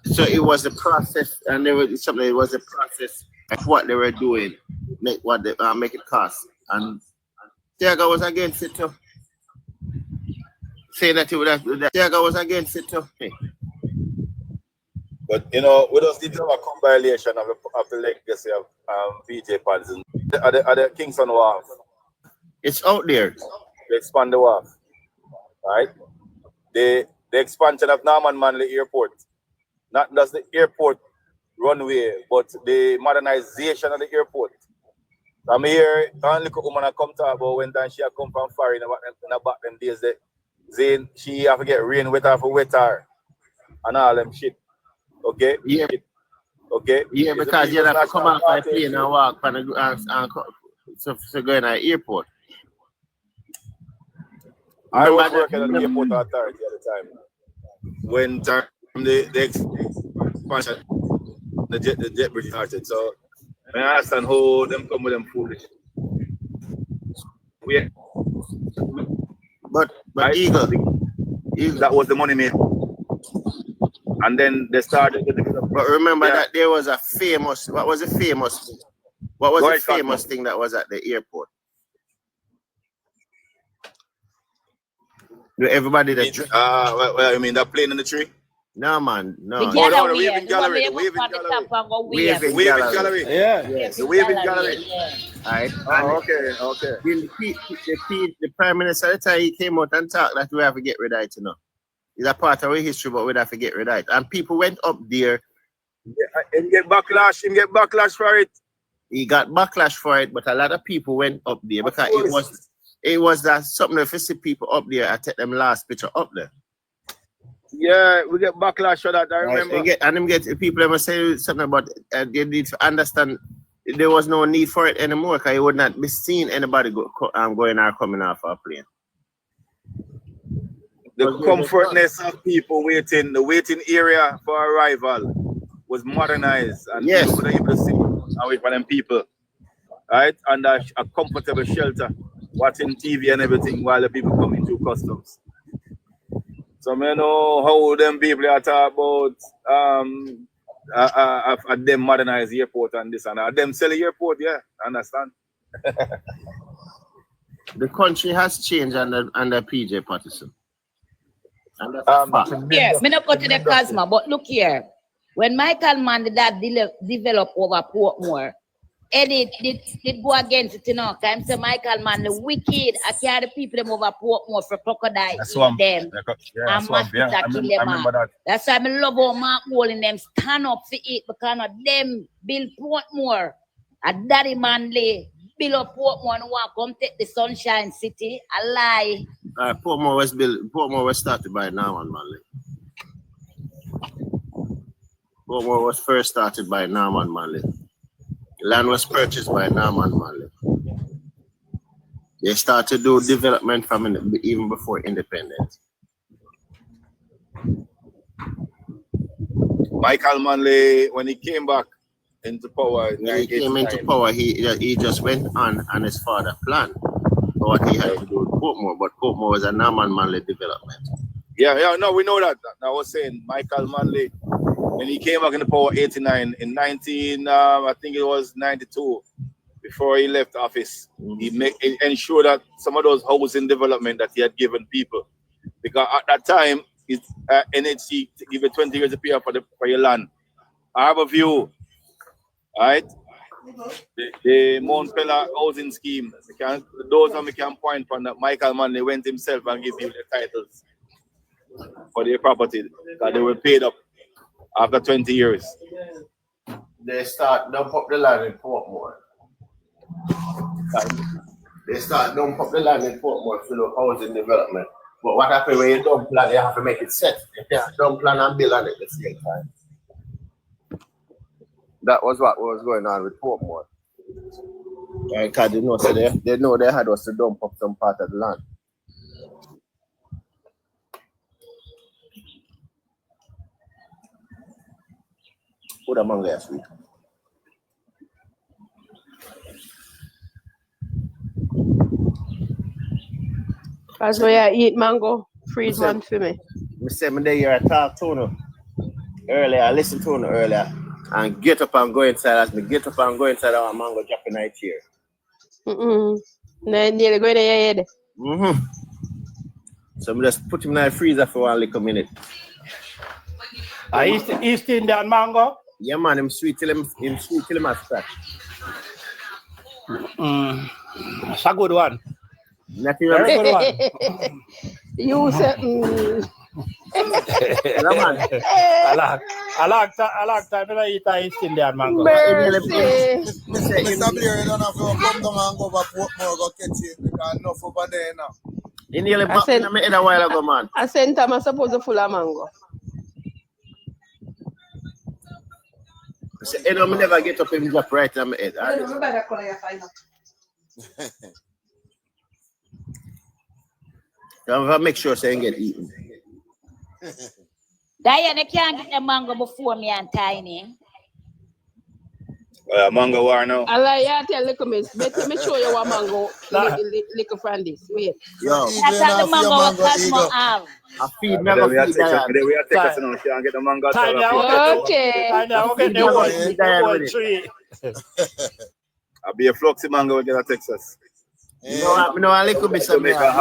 so it was a process, and it was a process of what they were doing. Make it cost, and Tiago was against it too. Saying that he would have that Tiago was against it too. Hey. But you know, we just need to have a compilation of the legacy of PJ Patterson. At the Kingston Wharf. It's out there. They expand the wharf. Right? The expansion of Norman Manley Airport. Not just the airport runway, but the modernization of the airport. I'm here, and look at woman come talk about when she come from far in about them days. She have to get rain wetter for wetter and all them shit. Okay? Yeah. Okay? Yeah, because you have to come off my plane and walk and so go in an airport. I was working at the airport authority at the time. When the expansion, the jet bridge started. So I understand how them come with them foolish. But Eagle, that was the money made. And then they started to develop. But remember that there was a famous, what was the famous thing that was at the airport? Everybody that well, you mean that plane in the tree? No, man, no. The waving gallery. The waving gallery. Waving gallery. Yeah. Yes. The waving gallery. Yeah. Right. Okay. The Prime Minister at the time he came out and talked that we have to get rid of it, you know. It's a part of our history, but we have to get rid of it. And people went up there. And get backlash for it. He got backlash for it, but a lot of people went up there because it was that something if you see people up there, I take them last picture up there. Yeah, we get backlash for that. I remember. People ever say something about they need to understand there was no need for it anymore because you would not be seeing anybody going or coming off a plane. The comfortness of people waiting, the waiting area for arrival was modernized and people were able to sit away from them people. Right? Under a comfortable shelter, watching TV and everything while the people come into customs. So I know how them people are talking about at them modernized airport and this and that. Them sell the airport, yeah, I understand. The country has changed under PJ Patterson. Yeah, me not go to the Cosmo, but look here. When Michael Mann did that develop over Portmore, Eddie did go against it, you know. Because say Michael Mann, the wicked, I carry the people them over Portmore for crocodile eat them. And mosquito kill them. That's why I love how Mark Walling them stand up for it because of them build Portmore. A daddy Manley build up Portmore and want come take the Sunshine City. A lie. Portmore was started by Norman Manley. Portmore was first started by Norman Manley. Land was purchased by Norman Manley. They started to do development from even before independence. Michael Manley, when he came back into power, he just went on his father plan for what he had to do with Portmore, but Portmore was a Norman Manley development. Yeah, no, we know that. I was saying Michael Manley, when he came back into power 89, in 19, I think it was 92, before he left office, he ensured that some of those housing development that he had given people, because at that time, NHC give you 20 years to pay for your land. I have a view, right? The Mount Pella housing scheme, those of me can point from that Michael Manley went himself and give you the titles for their property that they were paid up after 20 years. They start dump up the land in Portmore. They start dump up the land in Portmore for the housing development. But what happens when you dump land, you have to make it set. You can't dump land and build on it at the same time. That was what was going on with Portmore. Because they know they had us to dump up some part of the land. Put a mango last week. That's why I eat mango. Freeze one for me. I said me there I talk to you earlier, I listened to you earlier, and get up and go inside. As me get up and go inside, our mango dropping right here. No, nearly going to your head. Mm-hmm. So we just put him in the freezer for 1 little minute. East Indian mango? Yeah, man, him sweet till him a scratch. It's a good one. Nothing Very good one. You said, yeah, man. I like time when I eat a East Indian mango. mercy. Mr. Blair, you don't have to come down and go over Portmore, go catch it, because enough over there now. He nearly popped in my head a while ago, man. I sent him a supposed to full of mango. So, you know, me never get up and drop right on my head. So I make sure so I can get eaten. Diane, you can't get the mango before me and Tiny. Mango war now. I like you tell little miss. Better me show you what mango little from this. Wait. Yo. That's not the mango what Cosmo have. I feed never feed that. We are taking us now. She can get the mango. Okay. I know, get the one tree. I'll be a floxy mango we get a Texas. You know, I little bit of I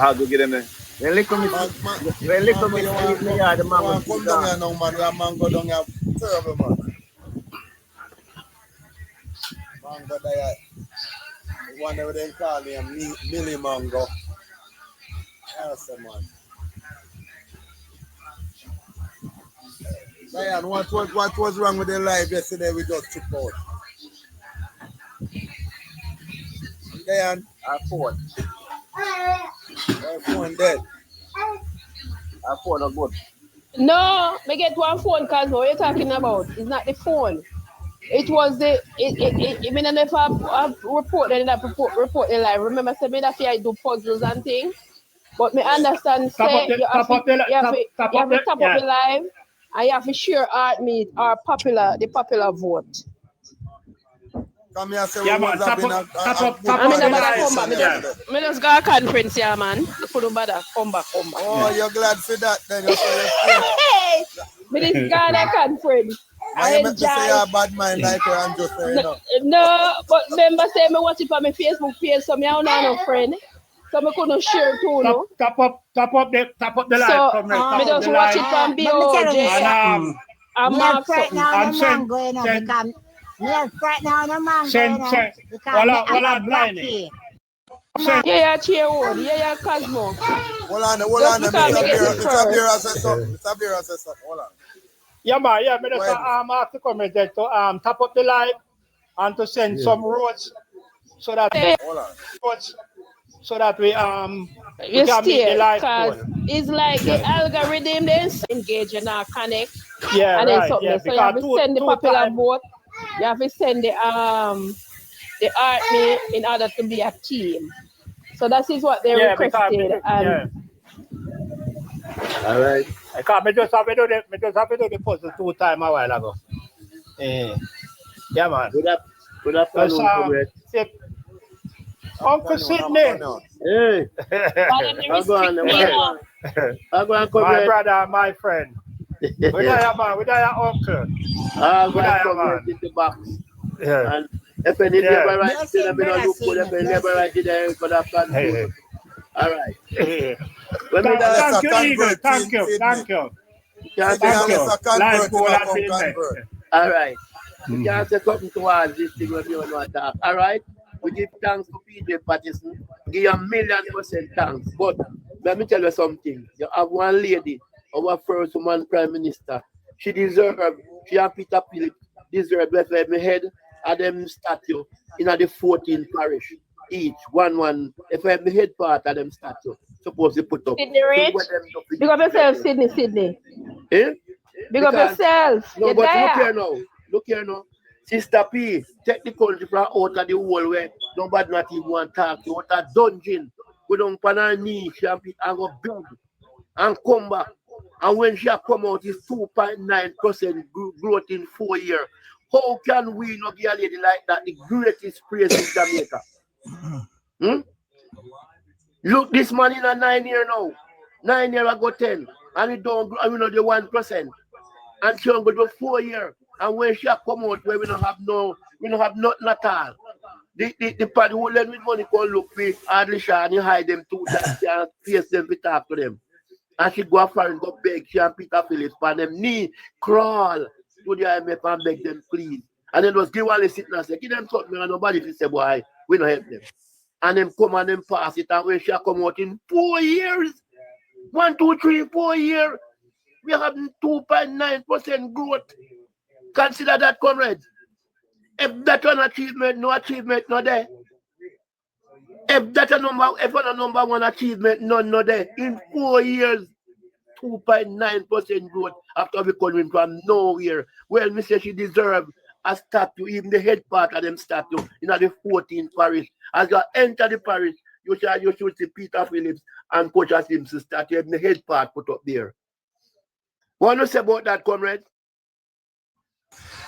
have to get in there. When little bit feed me, the mango. Come down here now, man. Your mango down here terrible, man. Mango there. The one that they call him Millie Mango. Yes, man. Diane, what was wrong with the live yesterday we just took out? Diane? Our phone. Our phone dead. Our phone are good. No, me get one phone call. What you're talking about? It's not the phone. It was the I mean, if I report then I report the live. Remember, I said me that I do puzzles and things. But me understand say you have to top up the live and you have to share art meet or the popular vote. Come here, say Yeah, we man, was up in top up Me just got a conference here, man. You couldn't bother. Come back. Oh, you're glad for that then. Hey! Me just got a conference. I meant to say a bad mind like her and just say no, but remember say me watch it on my Facebook page, so me don't have no friend. So me couldn't share too, no. Top up the live. So me just watch it from BOJ and mark something. And send yes, right now the mango. Yeah, Cheerwood. Yeah, Cosmo. Hold on, Mr. Beer says something. Hold on. Yeah, man, me just ask the comment there to top up the live and to send some roads so that we You can meet the live because code. it's like the algorithm is engaging our connect. Yeah, and then right. something. Yeah, So you have to send the popular vote. You have to send the army in order to be a team. So that is what they requested. All right. I can't. Me just have to do the puzzle 2 times a while ago. Yeah, man. Good afternoon, Uncle Sydney. Hey. My brother, my friend. Where are your uncle? In the box. Yeah. And if any never right, then I'm gonna look for them. Never right there for that plan. All right. Thank you, Eagle. Thank you. Life goal has been met. All right. You can't say something towards this thing when you want to talk. All right. We give thanks to PJ Patterson. Give you 1,000,000% thanks. But let me tell you something. You have one lady, our first woman prime minister. She deserves, she and Peter Philip deserve left my head and them statue in the 14 parish. Each one. If I have the head part of them statue, supposed to put up. Sydney Rich. Big up yourself, Sydney. Eh? Big up yourself. No, You're but there. look here now. Sister P, take the country from out of the whole way. Nobody not even want to talk to out of dungeon. We don't put our knee, and go beg and come back. And when she come out, it's 2.9% growth in 4 years. How can we not give a lady like that the greatest praise in Jamaica? Look, this man in a 9 year now. 9 years ago 10. And we don't grow, we know the 1%. And she don't go to 4 years. And when she come out where we don't have nothing at all. The party who lend with money can look for hardly shy and you hide them two times and face them to talk to them. And she go after and go beg she and Peter Phillips on them knee, crawl to the IMF and beg them please. And then was give one sitting and say, give them something and nobody will say, boy, we don't help them. And them come and them pass it and when she come out in 4 years, 1, 2, 3, 4 years, we have 2.9% growth. Consider that, comrade. If that one achievement, no there. If that a number one achievement, no there. In 4 years, 2.9% growth after we coming from nowhere. Well, me say she deserve a statue, even the head part of them statue in the 14th parish. As you enter the parish, you should see Peter Phillips and Coach Simpson statue in the head part put up there. What do you say about that, comrade?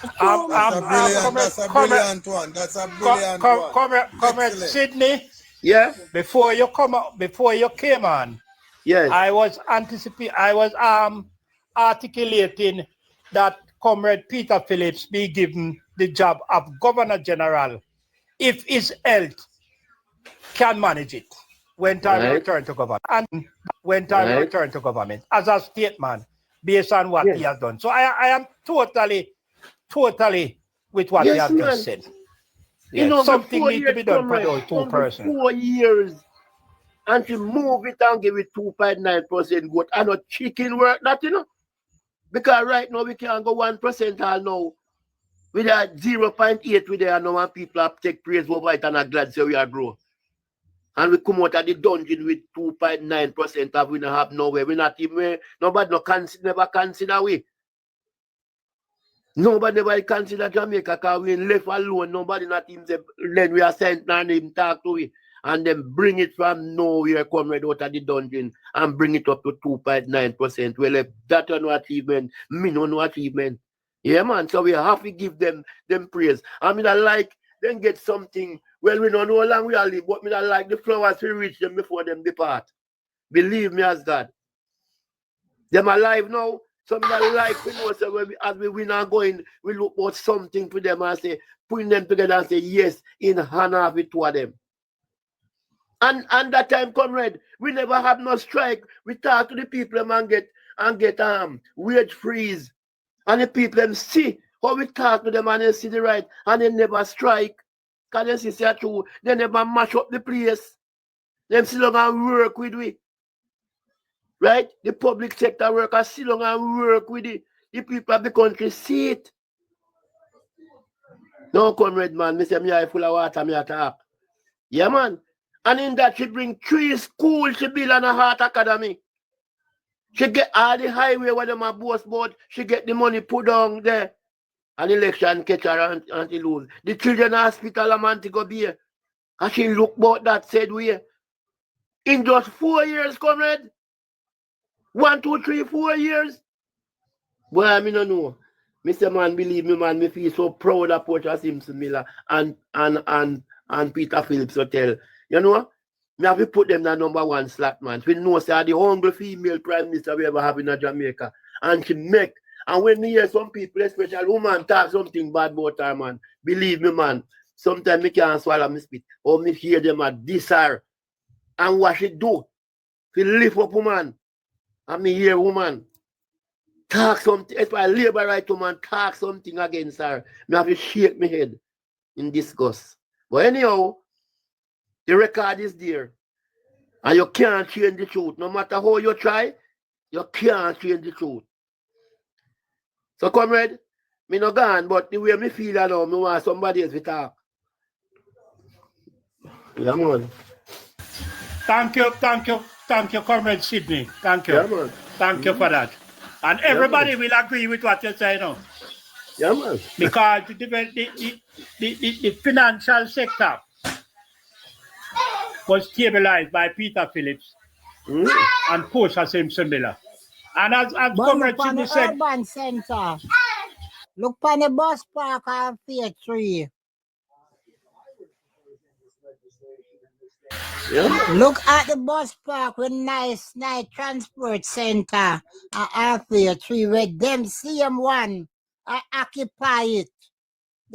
That's a brilliant one. That's a brilliant one. Comrade Sydney. Yeah. Before you came on, yes, I was articulating that Comrade Peter Phillips be given the job of Governor General if his health can manage it when time return to government and when time return to government as a statement based on what he has done. So I am totally with what he has just said. You know, something needs to be done for those two persons. 4 years and to move it and give it 2.9% growth. And not chicken work that, you know. Because right now we can't go 1% all now. With a 0.8 with there, no one people have take praise over it and are glad so we are grow. And we come out of the dungeon with 2.9% of we don't have nowhere. We not even nobody never consider we. Nobody never consider Jamaica because we left alone. Nobody not even say then we are sent and even talk to we. And then bring it from nowhere, come right out of the dungeon and bring it up to 2.9%. Well, if that is no achievement, me no achievement. Yeah, man. So we have to give them praise. I mean, I like them get something. Well, we don't know how long we are live, but me I like the flowers to reach them before them depart. Believe me as God. Them alive now. So I like to know so as we not going, we look for something for them and say, putting them together and say, yes, in honor of it to them. And that time, comrade, we never have no strike. We talk to the people and get wage freeze. And the people them see how we talk to them and they see the right and they never strike. Because they see true. They never mash up the place. Them still long and work with we. Right? The public sector workers still long and work with it. The people of the country see it. No, comrade, man. Me say me eye full of water, me talk. Yeah, man. And in that she bring 3 schools, she build on a heart academy. She get all the highway where them are boast about. She get the money put down there. And election catch her and she lose. The children hospital a man to go be. And she look about that said way. In just 4 years, comrade. 1, 2, 3, 4 years. Boy, I mean, no know. Mr. Man, believe me, man, me feel so proud of Portia Simpson Miller and Peter Phillips Hotel. You know, me have to put them in #1 slot, man. We know say the humble female prime minister we ever have in Jamaica. And she make, and when me hear some people, especially women, talk something bad about her, man, believe me, man, sometimes me can't swallow my spit. Or me hear them at this her. And what she do, she lift up woman. And me hear woman talk something, if I labor right woman talk something against her, me have to shake my head in disgust. But anyhow, the record is there. And you can't change the truth. No matter how you try, you can't change the truth. So, comrade, me no gone, but the way me feel now, me want somebody else to talk. Yeah, man. Thank you, Comrade Sydney. Thank you. Yeah, man. Thank you for that. And everybody will agree with what you say now. Yeah, man. Because the financial sector was stabilized by Peter Phillips and Portia Simpson Miller. And as Comrade Sydney said, urban center. Look on the bus park on Phase 3. Yeah. Look at the bus park with nice transport center at Phase 3 where them same one occupy it.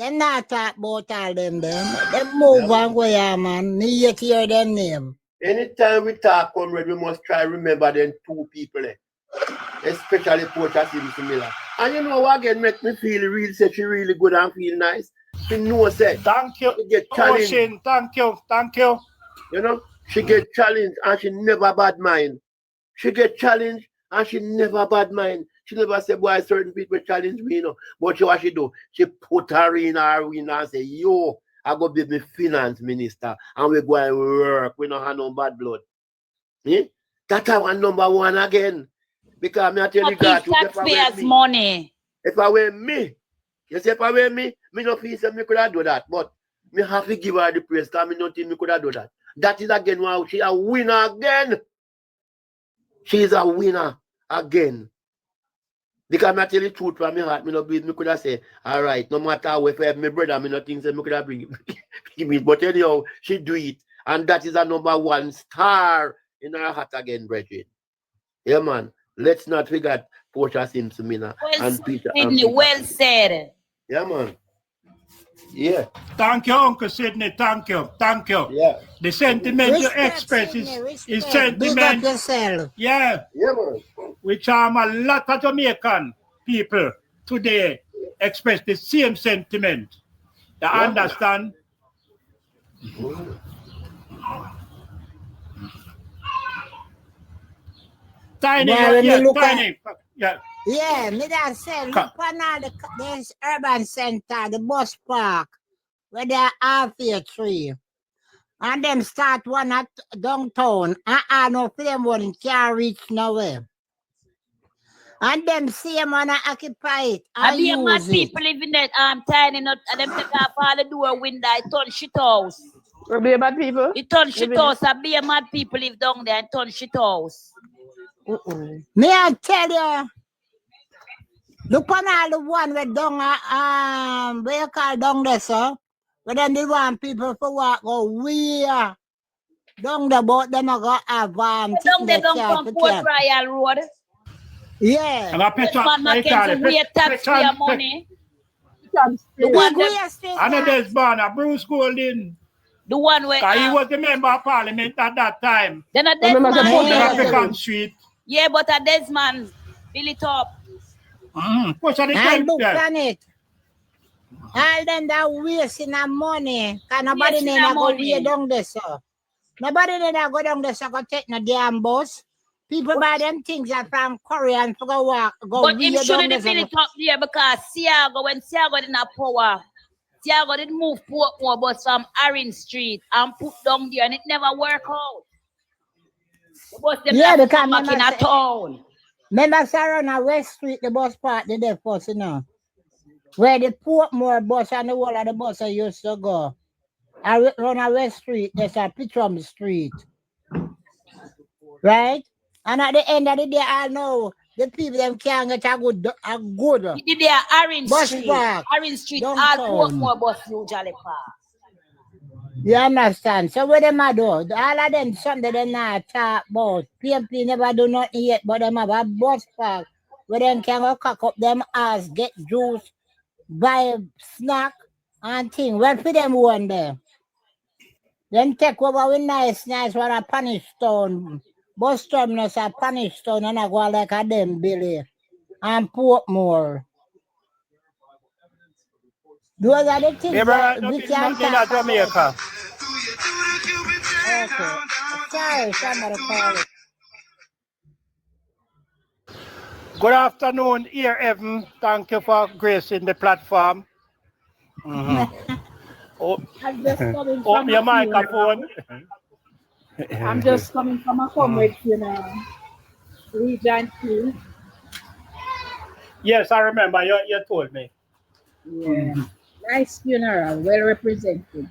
Them not talk about all them. Them move and go, yeah, man. Me yet hear them name. Anytime we talk, comrade, we must try remember them two people, especially Portia Miller. And you know what again make me feel real, say she really good and feel nice. She knows that. Thank you. She get challenged. Ocean, thank you. You know, she get challenged and she never bad mind. She get challenged and she never bad mind. She never say, boy, certain people challenge me, you know. But what she do? She put her in and say, yo, I go be my finance minister and we go and work. We don't have no bad blood. Eh? That's our number one again. Because I tell you God, taxpayers' money. If I were me, you say if I were me no feel say me could have do that. But me have to give her the praise because me don't think me could have do that. That is again why she a winner again. She is a winner again. Because I tell you the truth from my heart, me no believe me could have said, all right, no matter how if I have my brother, me no think say me could have bring it. But anyhow, she do it. And that is a number one star in her heart again, brethren. Yeah, man. Let's not forget Portia Simpson and Peter. Sydney, well said. Yeah, man. Yeah. Thank you, Uncle Sydney. Thank you. Yeah. The sentiment you express is sentiment. Big up yourself. Yeah. Yeah, man. Which a lot of Jamaican people today express the same sentiment. You understand? Tiny, Tiny. Yeah, me that say, look on all this urban center, the bus park, where they are half tree. And them start one at downtown. No for them one can't reach nowhere. And them same one occupy it. I be a mad people living that tiny nut and them take off all the door window, I turn shit house. Be a mad people? It turn shit house. I be a mad people live down there and turn shit house. Me I tell you, look on all the one with down where you call down there, sir. But then they want people to walk go where down the boat them go have down there down from Port Royal Road. Yeah. And I picture we tax for your money. The one that there's Banner, Bruce Golding. The one where he was the member of parliament at that time. Then a Desmond Street. Yeah, but a Desmond build it up. Push on the and look on it. All them that wasting our money. Cause nobody never go way down there, sir. Nobody never go down there, so go take no damn bus. People buy them things that from Korea and go walk. But him shouldn't build it up there because when Siago didn't have power, Siago didn't move Portmore bus from Orange Street and put down there and it never work out. The bus them because back in a town. Remember Sarah on West Street, the bus park the there first, you know. Where the Portmore bus and the whole of the bus I used to go. I run a West Street, there's a Pitchum Street. Right? And at the end of the day, I know the people them can't get a good They are Orange bus Street. park. Orange Street, all Portmore bus usually park. You understand? So what them a do? All of them Sunday they not talk about. PMP never do nothing yet, but them have a bus park where them can go cock up them ass, get juice, buy and thing. Well for them one day. Then take over with nice one a punish stone. Bus terminus a punish stone and I go like a them Billy. And Portmore. Those are the things that we can talk about. Jamaica. Okay. Sorry, somebody call it. Good afternoon, here, Evan. Thank you for gracing the platform. I'm just coming from your microphone. I'm just coming from a comrade funeral. Region 2. Yes, I remember. You told me. Yeah. Nice funeral, well represented.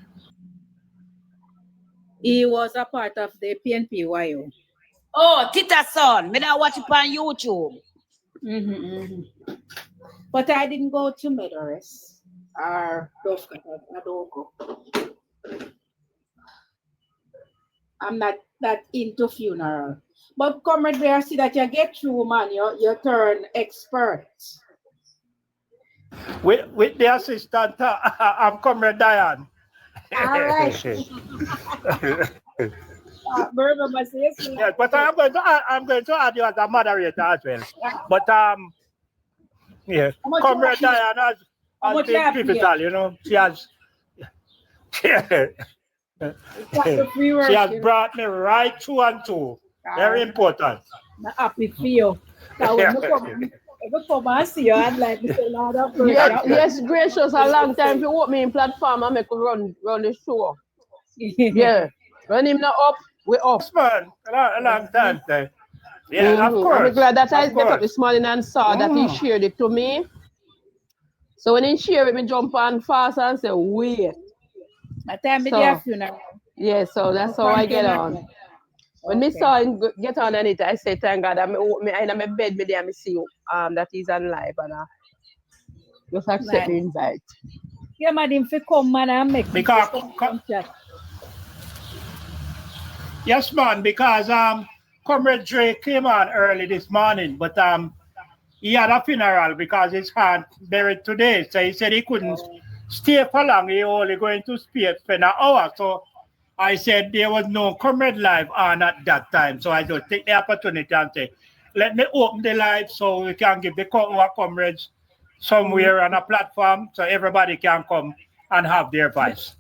He was a part of the PNPYO. Oh, Tita son, me now watch it on YouTube. But I didn't go to Medores or Dofka. I don't go. I'm not that into funeral. But comrade, I see that you get through, man. You turn expert. With the assistant, I'm Comrade Diane. All right. Remember, Yes, but I'm going to add you as a moderator as well. But yeah, Comrade Diane has been pivotal, you know. She has she has brought me right 2 and 2. Very important. I'm happy for you. So when I come and see you, I'd like to say, Lord of mercy. Yes, gracious, a long time to walk me in platform and make a run the show. Yeah. When him not up, we up. Man, a long time. Yeah, of course. I'm glad that I get up this morning and saw that he shared it to me. So when he shared it, me jump on fast and say, wait. That time be their funeral. Yeah, so that's how I get on. When me saw him get on it, I say, thank God, I'm in my bed, me there, me see you, that he's on live, and just accept the invite. Yeah, man, him fi come, man, and make because yes, man, because Comrade Dre came on early this morning, but he had a funeral because his aunt buried today, so he said he couldn't stay for long. He only going to spend an hour, so I said there was no Comrade Live on at that time, so I just take the opportunity and say, let me open the live so we can give the our comrades somewhere on a platform so everybody can come and have their voice.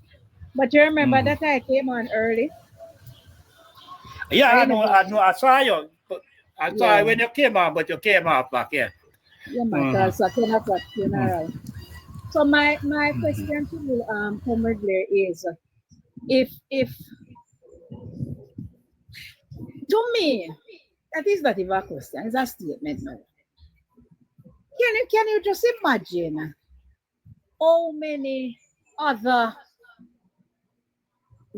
But you remember that I came on early? Yeah, I know, I saw you. I saw you when you came on, but you came off back here. Yeah, man, because I came up at funeral. So my question to you, Comrade Blair, is if to me, that is not even a question, it's a statement now. Can you just imagine how many other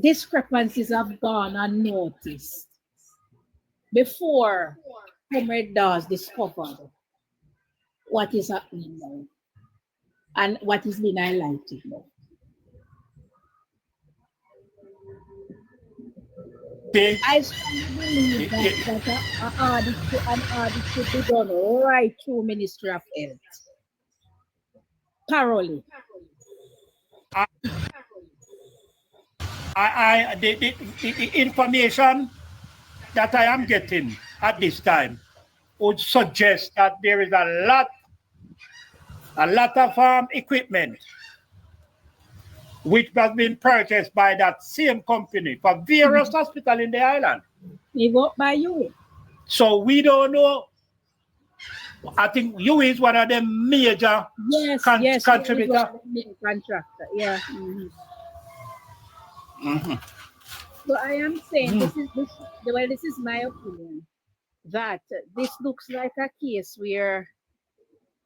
discrepancies have gone unnoticed before Comrade Dawes discovered what is happening now and what is being highlighted now? I strongly believe that an audit should be done right through Ministry of Health. Thoroughly. The information that I am getting at this time would suggest that there is a lot of equipment which has been purchased by that same company for various hospitals in the island. They work by you. So we don't know. I think you is one of the major contributors. Contractor. Yeah. So I am saying this is my opinion, that this looks like a case where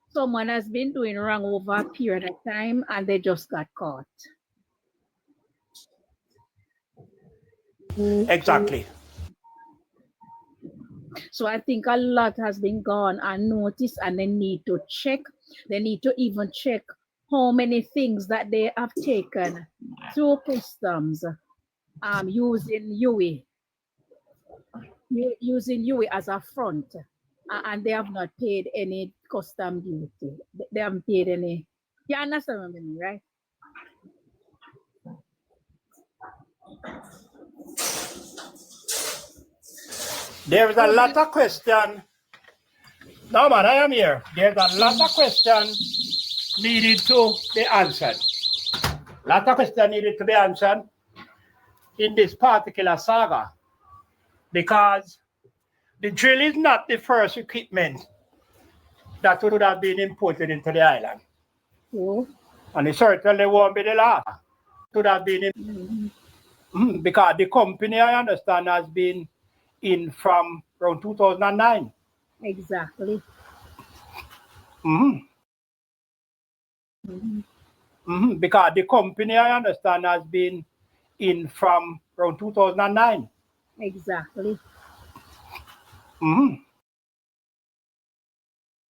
someone has been doing wrong over a period of time and they just got caught. Exactly. So I think a lot has been gone unnoticed, and they need to check. They need to even check how many things that they have taken through customs, using UE as a front, and they have not paid any custom duty. They haven't paid any. You understand what I mean, right? There is a lot of question. No, man, I am here. There's a lot of question needed to be answered. Lot of question needed to be answered in this particular saga, because the drill is not the first equipment that would have been imported into the island. And it certainly won't be the last. It would have been because the company, I understand, has been in from around 2009. Exactly. Because the company, I understand, has been in from around 2009. Exactly.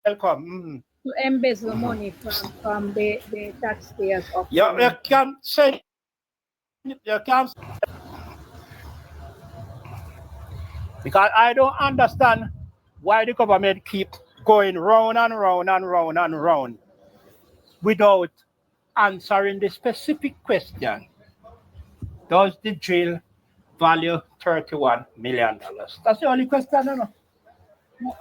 Welcome. To embezzle money from the taxpayers of You can say, you can, because I don't understand why the government keep going round and round and round and round without answering the specific question. Does the drill value $31 million? That's the only question, I know.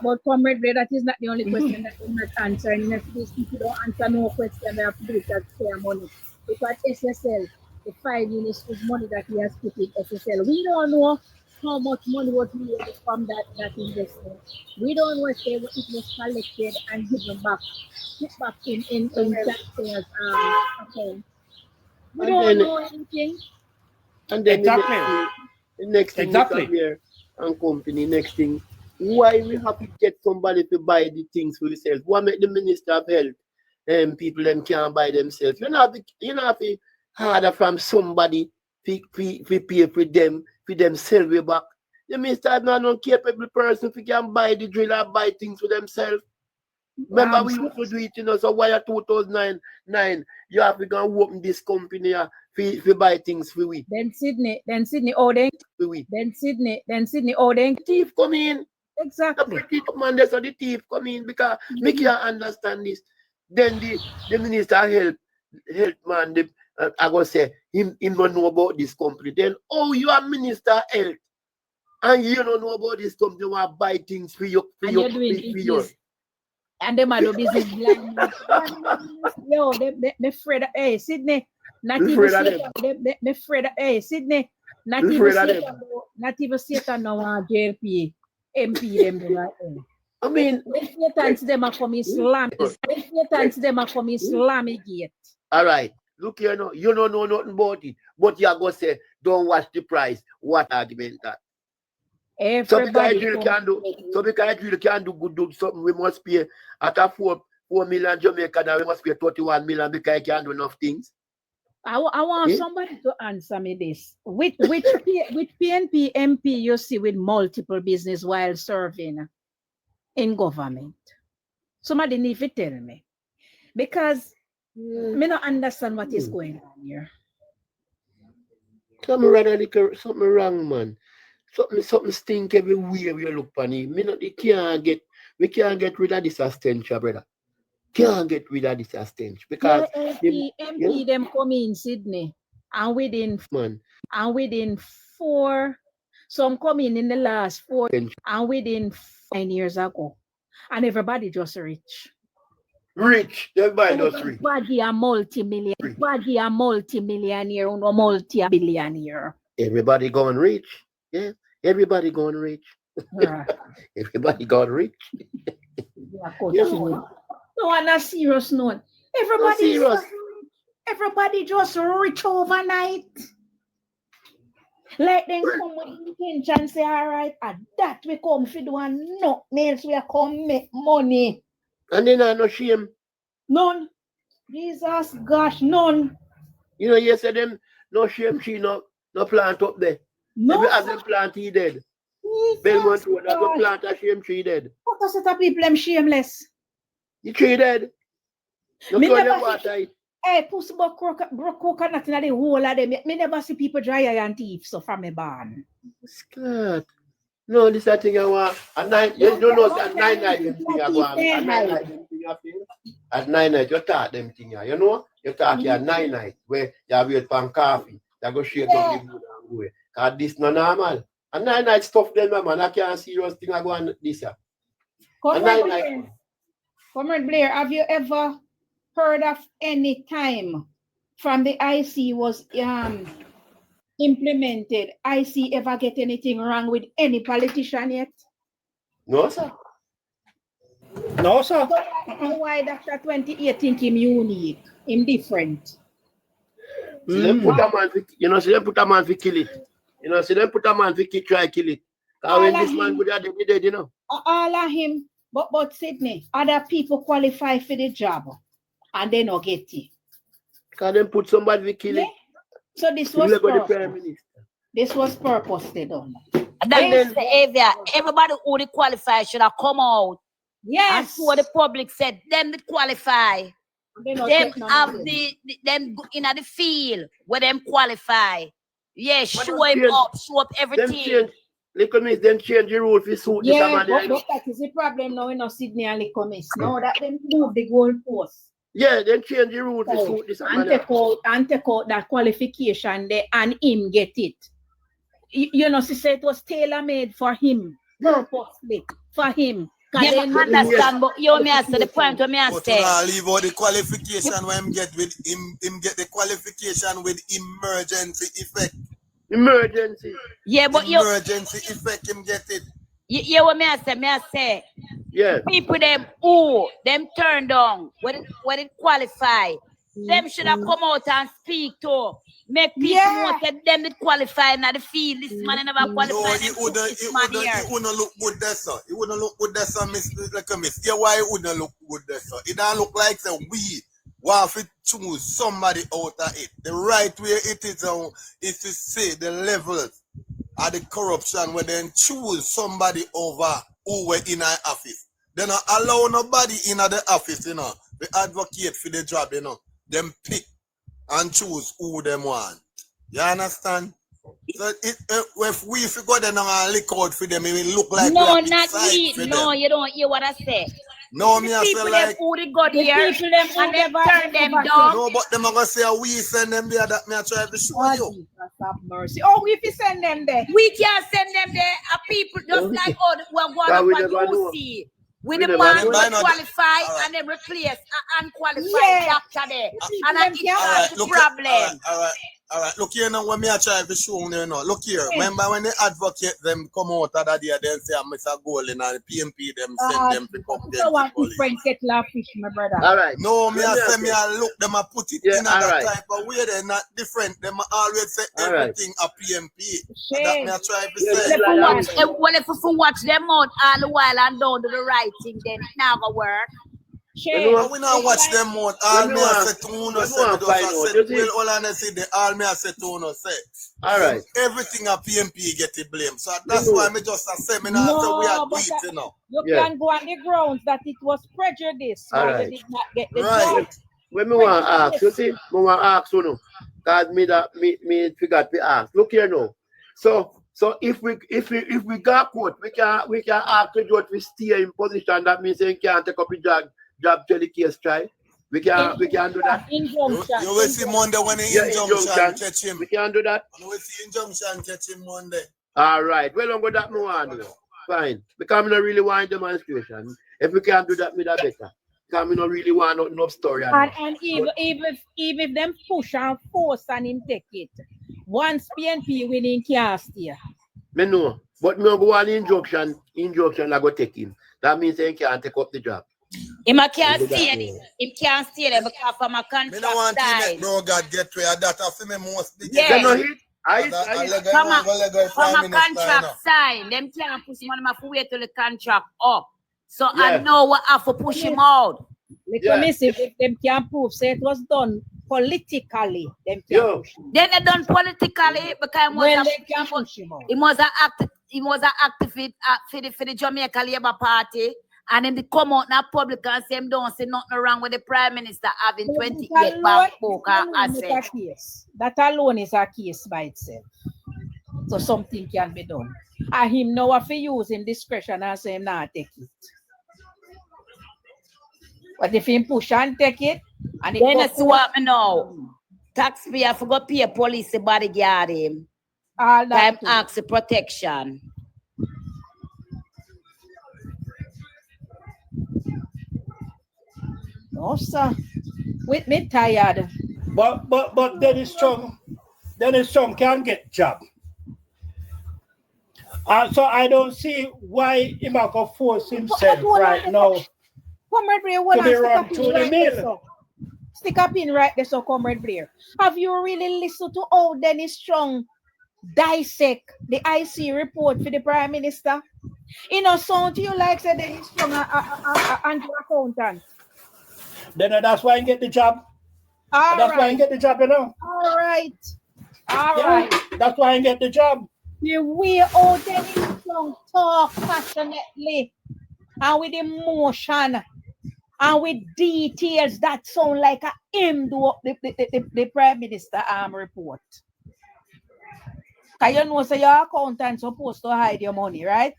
But Comrade Ray, that is not the only question that you're not answering. If these people don't answer no question, they have to do it at fair money. Because SSL, the 5 minutes is money that he has put in SSL. We don't know how much money was made from that investment. We don't know if it was collected and given back, put back in taxpayers' account. We don't know anything. And then Exactly. the next thing Exactly. here and company, next thing, why we have to get somebody to buy the things for themselves? Why make the Minister of Health and people them can't buy themselves? You know to harder from somebody to pay for them sell way back. The Minister is not a capable person who can buy the drill or buy things for themselves. Remember we used to do it, you know, so why 2009 you have to go and open this company for buy things for we. Then Sydney Odeng. Then Sydney Odeng. Thief come in. Exactly. The man, that's how the thief come in because we can't understand this. Then the Minister of Health man, I go say him don't know about this company. Then you are Minister of Health and you don't know about this company, you want to buy things for you. And them are the business blind. Yo, they afraid of, hey, Sydney. Not even afraid of, hey, Sydney. Not even Satan now JLP, MP them right there. I mean, Thanks them are from Islam. Thanks them are from Islamic gate. All right. Look here now. You don't know nothing about it. But you are going to say, don't watch the price. What argument that? So because drill can do good do something, we must pay at a 4 million Jamaica, and we must pay 31 million because I can't do enough things. I want somebody to answer me this. Which PNP MP you see with multiple business while serving in government? Somebody need to tell me. Because me not understand what is going on here. Something wrong, man. Something stink everywhere we look on it. We can't get rid of this stench, brother. Can't get rid of this stench because MP them come in Sydney and within 4, some come in the last 4 and within 9 years ago, and everybody just rich. Everybody just rich. Everybody a multi-millionaire, or multi-billionaire. Everybody going rich. Yeah, everybody going rich. Everybody got rich. No, on a serious note, everybody just rich overnight. Let them come with intention and say, all right, at that we come for do and nothing else we come make money. And then I no shame. None. Jesus, gosh, none. You know, you say them no shame, she no plant up there. No. Every other plant he dead. Belmont Road, have a plant a shame tree dead. What a set of people them shameless? The tree dead. No water. Hey, pussy broke coconut in the whole of them. Me never see people dry and thief so from a barn. Scott. No, this is a thing I want. At 9, you don't know at 9 night them thing I want. At 9 night you talk them thing, you know? You talk here at 9 night where you wait for coffee. You go shake up the food and go. Cause this no normal. At 9 night stuff them man. I can't serious thing I go on this year. Comrade Blair, have you ever heard of any time from the IC was implemented, IC ever get anything wrong with any politician yet? No, sir. No, sir. Why Dr. 2018 him unique, him different? So them put a man, you know, so them put a man to kill it. You know, so them put a man to try kill it. Because when this man could have dead, you know. All of him, but Sydney, other people qualify for the job and they not get it. Because them put somebody to kill it. So this was purposely done. That means everybody who they qualify should have come out. Yes. And so the public said them that qualify. Them have them in the field where them qualify. Yes, show up everything. Little miss, them change the rule for suit this man. But that is the problem now in Sydney and Little miss. Now that them move the goalposts. Yeah, then change the rule to suit this and take out that qualification there and him get it. You know, she said it was tailor-made for him, purposely for him. Yeah, I understand, but you me ask the point where me ask But leave out the qualification when him get with him get the qualification with emergency effect. Emergency. Yeah, but emergency effect him get it. Yeah, what me I say. Yeah. People them who them turn down when it qualify. Them should have come out and speak to make people know that them that qualify in the field. This man never qualified. No, it wouldn't look good there, sir. It wouldn't look good there, sir, miss. Yeah, why it wouldn't look good there, sir? It don't look like that we want to choose somebody out of it. The right way it is to say the levels of the corruption where then choose somebody over who were in our office. They not allow nobody in the office, you know. They advocate for the job, you know. Them pick and choose who them want. You understand? So if we go there and look out for them, it will look like no, not me. No, you don't hear what I say. No, me I say like who they got here and they turn them down. No, but them are gonna say we send them there. That me I try to show you. Have mercy. Oh, if you send them there, we can't send them there. People just like we're going to see. With the man who qualified and then replace unqualified doctor there. And I it's the problem. All right. Look here now when me I try to show you now. Look here. Remember when the advocate them come out of that day, then say I'm Mr. Golding and the PMP them send them to come there. So one different kettle of fish, my brother. All right. No, me I say me I look them I put it in that type of way. They're not different. Them always say everything a PMP. That me I try to say. Well, if you watch them out all the while and don't do the right thing, then it never work. We not watch them out. All me I say to uno say. Well, honestly, all me I say to uno say. All right. Everything a PMP get the blame. So that's why me just say me not say we are doing it, you know. You can go on the grounds that it was prejudice. All right. You did not get the job. When me want to ask, you see, me want to ask you now. Cause me forgot to ask. Look here now. So if we got court, we can ask the judge to stay in position. That means he can't take up the job till the case try. We can do that. Injunction. You will see Monday when the injunction catch him. We can do that. You will see injunction catch him Monday. All right. Well, I'm going to that no one. Fine. Because I don't really want demonstration. If we can do that, me that better. Because I don't really want no story. And even if them push and force and him take it, once PNP winning can't stay. Me know. But me go on injunction I go take him. That means he can't take up the job. Him can't stay there because from a contract side. No God get where that after me most big. Yeah. From a contract side, them can't push him on my wait till the contract up. So I know what I have to push him out. If them can prove say it was done politically, them can push him. Then they done politically because he was an activist for the Jamaica Labour Party. And then they come out in public and say don't say nothing wrong with the Prime Minister having 28 bank book assets. That alone is a case by itself. So something can be done. And him know if he use him discretion and say him not take it. But if he push and take it, and then that's what I know. Taxpayer forgot pay a police bodyguard him. All that time ask for protection. No, sir. With me tired. But Dennis Strong can get job. So I don't see why he might force himself right now Comrade Blair, stick up in right there, so Comrade Blair. Have you really listened to how Dennis Strong dissect the IC report for the Prime Minister? You know, sound to you like said Dennis Strong an accountant. Then that's why I get the job. That's why I get the job, you know. All right. That's why I get the job. The way how Dennis Strong talk passionately and with emotion and with details that sound like a him do up the Prime Minister report. Because you know, so your accountant supposed to hide your money, right?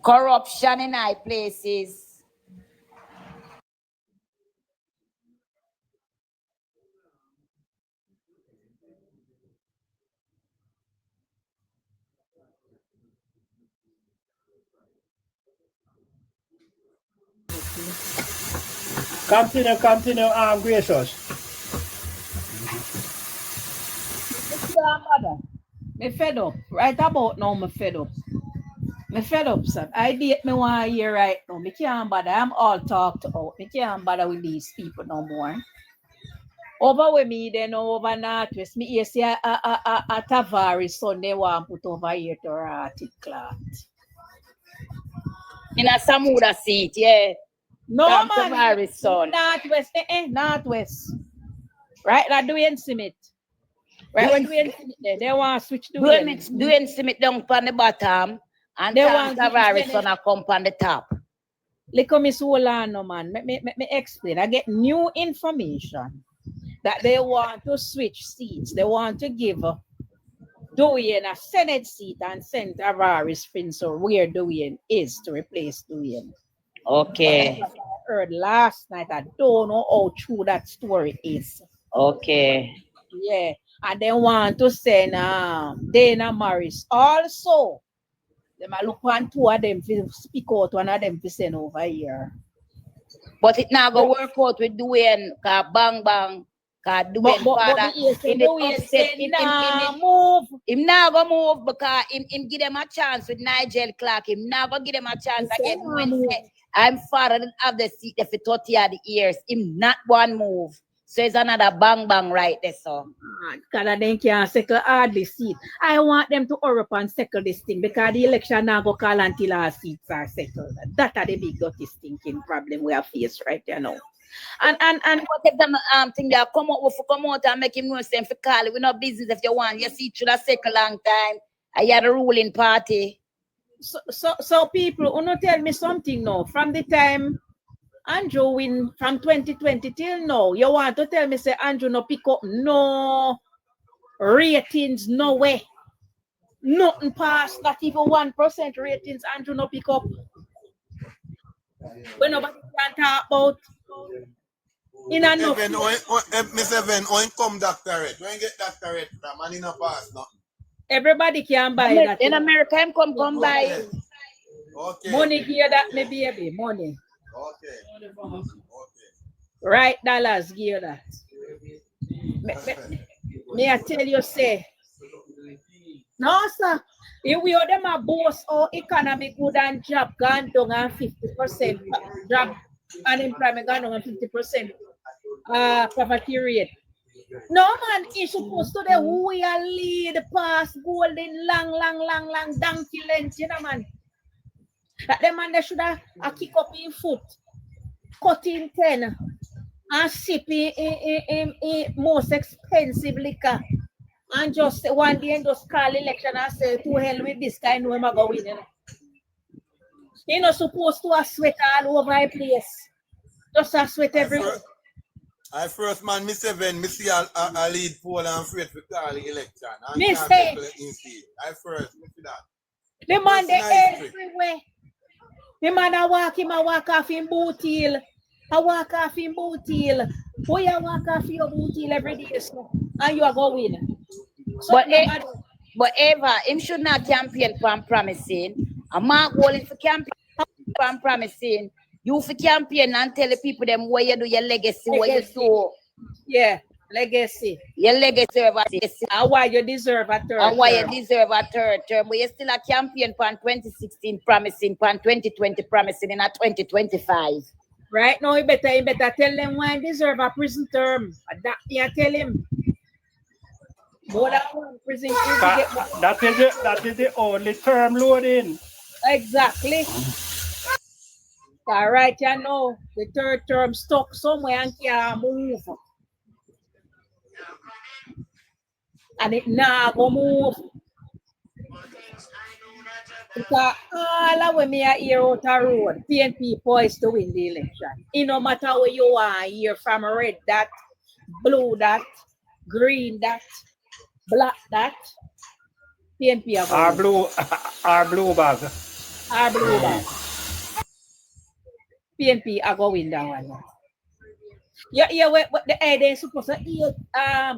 Corruption in high places. Continue, Gracious. Me fed up. Right about now, me fed up. Me fed up, son. I date me 1 year right now. Me can't bother. I'm all talked out. Me can't bother with these people no more. Over with me, then over Northwest. Me here see a Tavares son they want put over here to Rati cloth. In a Samuda seat, yeah. No, From man. Tavares son. Northwest, Northwest. Right, like Dwayne Smith. Right, when Dwayne Smith there, they want to switch Dwayne. Dwayne Smith down on the bottom, and They Tom want Tavares son come on the top. Look at Miss Wolano, man. Me explain. I get new information that they want to switch seats. They want to give Dwayne a Senate seat and send Tavares Spencer where Dwayne is to replace Dwayne. Okay. That's what I heard last night. I don't know how true that story is. Okay. Yeah. And they want to send Dana Morris also. They might look on two of them to speak out, one of them to send over here. But it now go work out with Dwayne, cause bang bang, cause Dwayne father in the upset move. Him now go move because him give them a chance with Nigel Clark. Him now go give them a chance again. I'm father didn't have the seat if it 30 of the years. Him not one move. So it's another bang bang right there, so. Because they can't settle all the seat. I want them to hurry up and settle this thing because the election now go call until our seats are settled. That are the big dirty stinking problem we are faced right there now. And what if them thing they come out and make him know saying for call it. We no business if you want. You see it should have second long time. I had a ruling party. So people, you know, tell me something now. From the time Andrew win from 2020 till now, you want to tell me say Andrew no pick up no ratings, no way. Nothing past, not even 1% ratings Andrew no pick up. When nobody can talk about in a no. Miss Evan, when come doctorate? When get doctorate from and in a pass nothing. Everybody can buy that. In America, him come buy. Okay. Money here that may be a bit money. Okay. Right dollars give that. May I tell you say, no sir, if we owe them a boss or economic good and job gone down and 50% job unemployment gone down and 50% poverty rate. No man, it's supposed to the we are lead past golden long donkey length, you know man. That the man they should have a kick up in foot, cut in 10, and sip in most expensive liquor. And just one day and just call election and say, to hell with this guy, no I'm going win. You're not supposed to have sweat all over the place. Just a sweat everywhere. I first man, Miss Evan, Miss see a lead poll and afraid to call the election. Miss say, I first, Miss that. the man they everywhere. The man I walk off in boot heel. I walk off in boot heel. Boy, I walk off your boot heel every day, so, and you are going. So But Eva, him should not campaign for promising. A Mark Wall is for campaign for promising. You for campaign and tell the people them where you do your legacy, what you do. Yeah, legacy. Your legacy. And why you deserve a third and why term. you deserve a third term. But you still a campaign for 2016 promising, for 2020 promising, in a 2025. Right now, you better tell them why you deserve a prison term. That you tell him. More than one prison. That is the only term loading. Exactly. All right, you know, the third term stuck somewhere and can't move. And it now go move. Because all of when me are here out the road, PNP poised to win the election. It no matter where you are here, from red dot, blue dot, green dot, black dot. PNP are Our going. our blue bag. Our blue bag. PNP are going that one. Yeah, what the they supposed to hear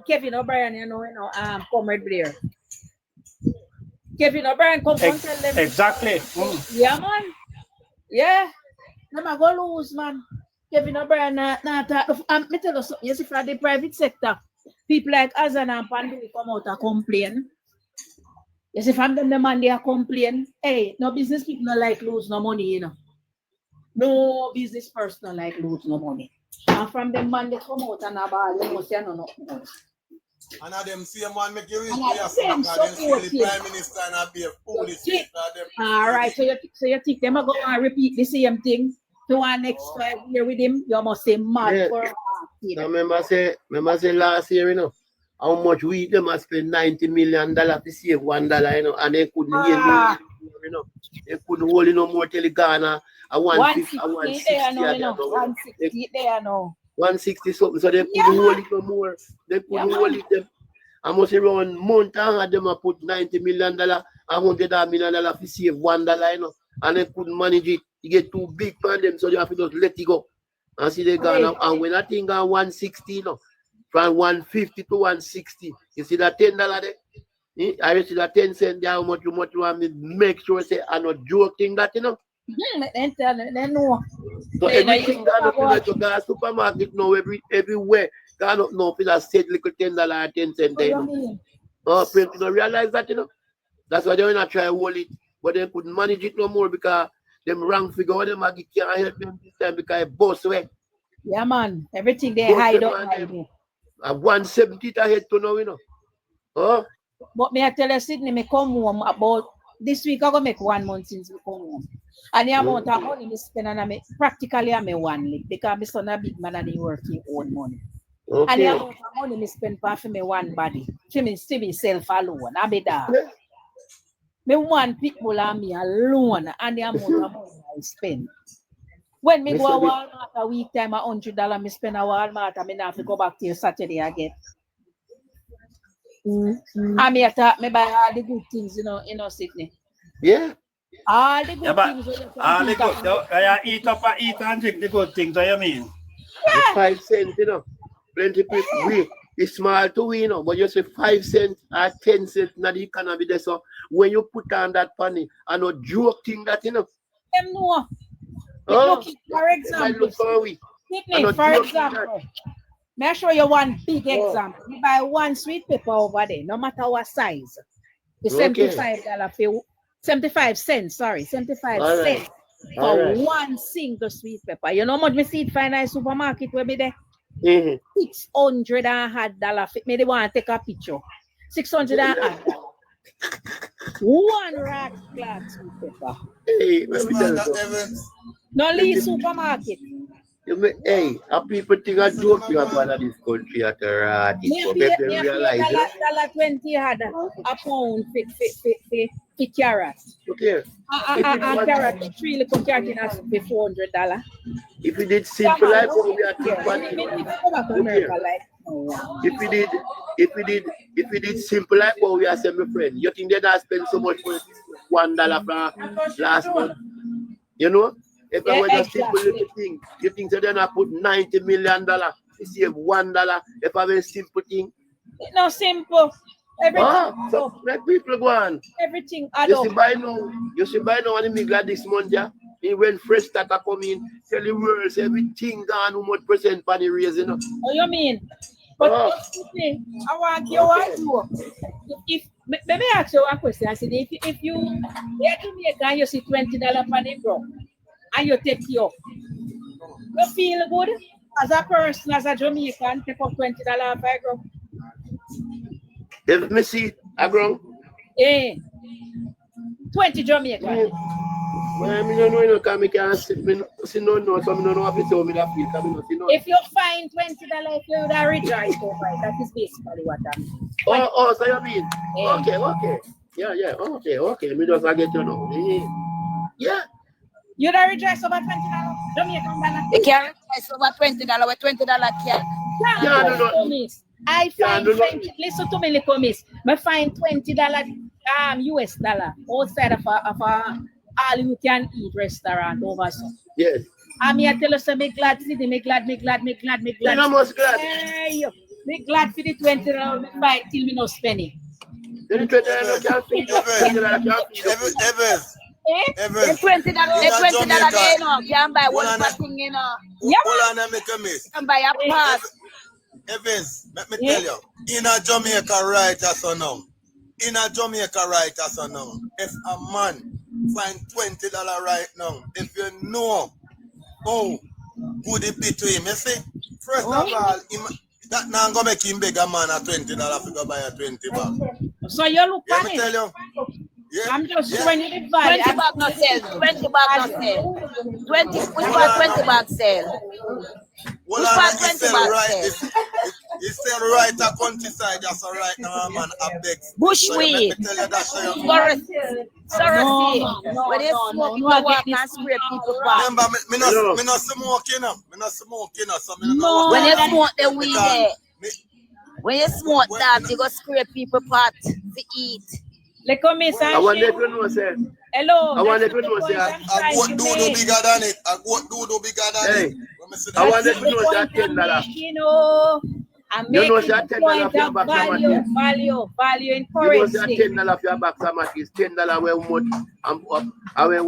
Kevin O'Brien, Comrade Blair. Kevin O'Brien come and tell them. Exactly. Yeah, man. Yeah. Them are going to lose, man. Kevin O'Brien, me tell you something. You see, for the private sector, people like Azan and Pandu come out and complain. You see, from them, the man, they are complain. Hey, no business people not like lose no money, No business person not like lose no money. And from them, man, they come out and about, they must say no. And of them same one make you reach And to same the Prime Minister and be a foolish. All right, so you think them are going to repeat the same thing to our next 5 years with him? You must say mad for Now remember say last year, how much we them must spend $90 million to save $1, and they couldn't hear they couldn't hold it no more till it Ghana. 150, 160 there now. 160 something, so they couldn't hold it no more. They couldn't hold it them. I must around month and them put $90 million, $100 million to save $1, and they couldn't manage it. You get too big for them, so you have to just let it go. And see they gone, and when I think on 160 from 150 to 160, you see that $10 there? I see that 10 cents there, how much you want me make sure say I'm not joking that, Then no. So everything gone up in the supermarket now, everywhere. Gone up now for that set little $10 10 cents there. People don't realize that, That's why they not try to hold it, but they couldn't manage it no more because them wrong figure them can't help them this time because it boss way. Yeah, man. Everything they hide up. 170 to head to now, Oh. But me I tell you, Sydney, me come home about this week. I go make 1 month since we come home. And the amount of money me spend and practically I'm a one lick because my son a big man and he working own money. Okay. And the amount of money me spend for me one body. For me still myself alone. I be that. Me one people and me alone and the amount of money I spend. When me go to Walmart a week time $100 me spend a Walmart and me not have to go back till Saturday again. And me buy all the good things, Sydney. Yeah. All the good things. All the good. Eat and drink the good things, what you mean? Yeah. 5 cents, Plenty people. It's small to we, but you say 5 cents or 10 cents, not the economy there. So when you put on that money, I know joke thing that, Them know. Look, for example, may I show you one big example? You buy one sweet pepper over there, no matter what size. It's $75 for 75 cents, sorry, 75 cents for one single sweet pepper. You know how much me see it find in supermarket where me there? $600 me they want to take a picture. $600. One rack glass sweet pepper. Hey, no leave supermarket. Hey, people think I joke you about of this country at the rat. $1.20 had a pound for carrots. Okay. Carrot, 3 little carrots for $400. If we did simple like what we are thinking, if we did simple like what we are saying, my friend, you think they not spend so much for $1 for last month? If I was a simple little thing, you think they're not put $90 million to save $1 if I was a simple thing? It's not simple. Everything. So let people go on. Everything. You see by now, when you make this month, when fresh data come in, tell the world everything gone, how much percent for the raise, Oh, you mean? But I want you if let me ask you one question. I said, if you Jamaica and you see $20 for the ground and you take you feel good as a person, as a Jamaican, take up $20 for a ground? If me see a ground? Yeah. 20 Jamaican. Well, I don't know, because I can't see no, so I don't know what to say me that feel. If you find $20, you would have rejoiced over it. That is basically what I mean. Oh, so you mean? Okay. Yeah, okay. Me just get to know. Yeah. You'd have rejoiced over $20? Jamaican dollar? You can't rejoice over $20 with $20 cash. I find $20, listen to me, little miss. I find $20 US dollar outside of a all you can eat restaurant over so. Yes. I tell you so me glad city, me glad. You know most glad. Hey, me glad for the $20 me buy till me no spend it. The $20 can't feed you. The $20 they know can buy one thing, you know. Yeah. Hold on, make a miss. Can buy a pass. Evans, let me tell you, in a Jamaica right as or now, if a man find $20 right now, if you know how good it be to him, you see, first of all, that now gonna make him beg a man a $20 to go buy a 20 bag. So you look Yeah, at me it. tell you. Yeah. I'm just showing you the value. 20 bag not sell. 20 bag not sell. 20 which part 20 bag sell? Which part 20 bag sell? It's still right at countryside, that's all right now, man. I beg. Bushweed. Sorry. When they smoke, you walk and spray people back. Remember, me not smoking, so When you smoke the weed there, when you smoke that, you go spray people pot to eat. Let me say. I want to know, sir. Hello. I want to know, sir. I got doodle bigger than it. I got doodle bigger than it. I want to know that $10. You know, I'm making that $10 point of value in You know currency. that $10 for your box of match is $10 where much and $1 $2 for your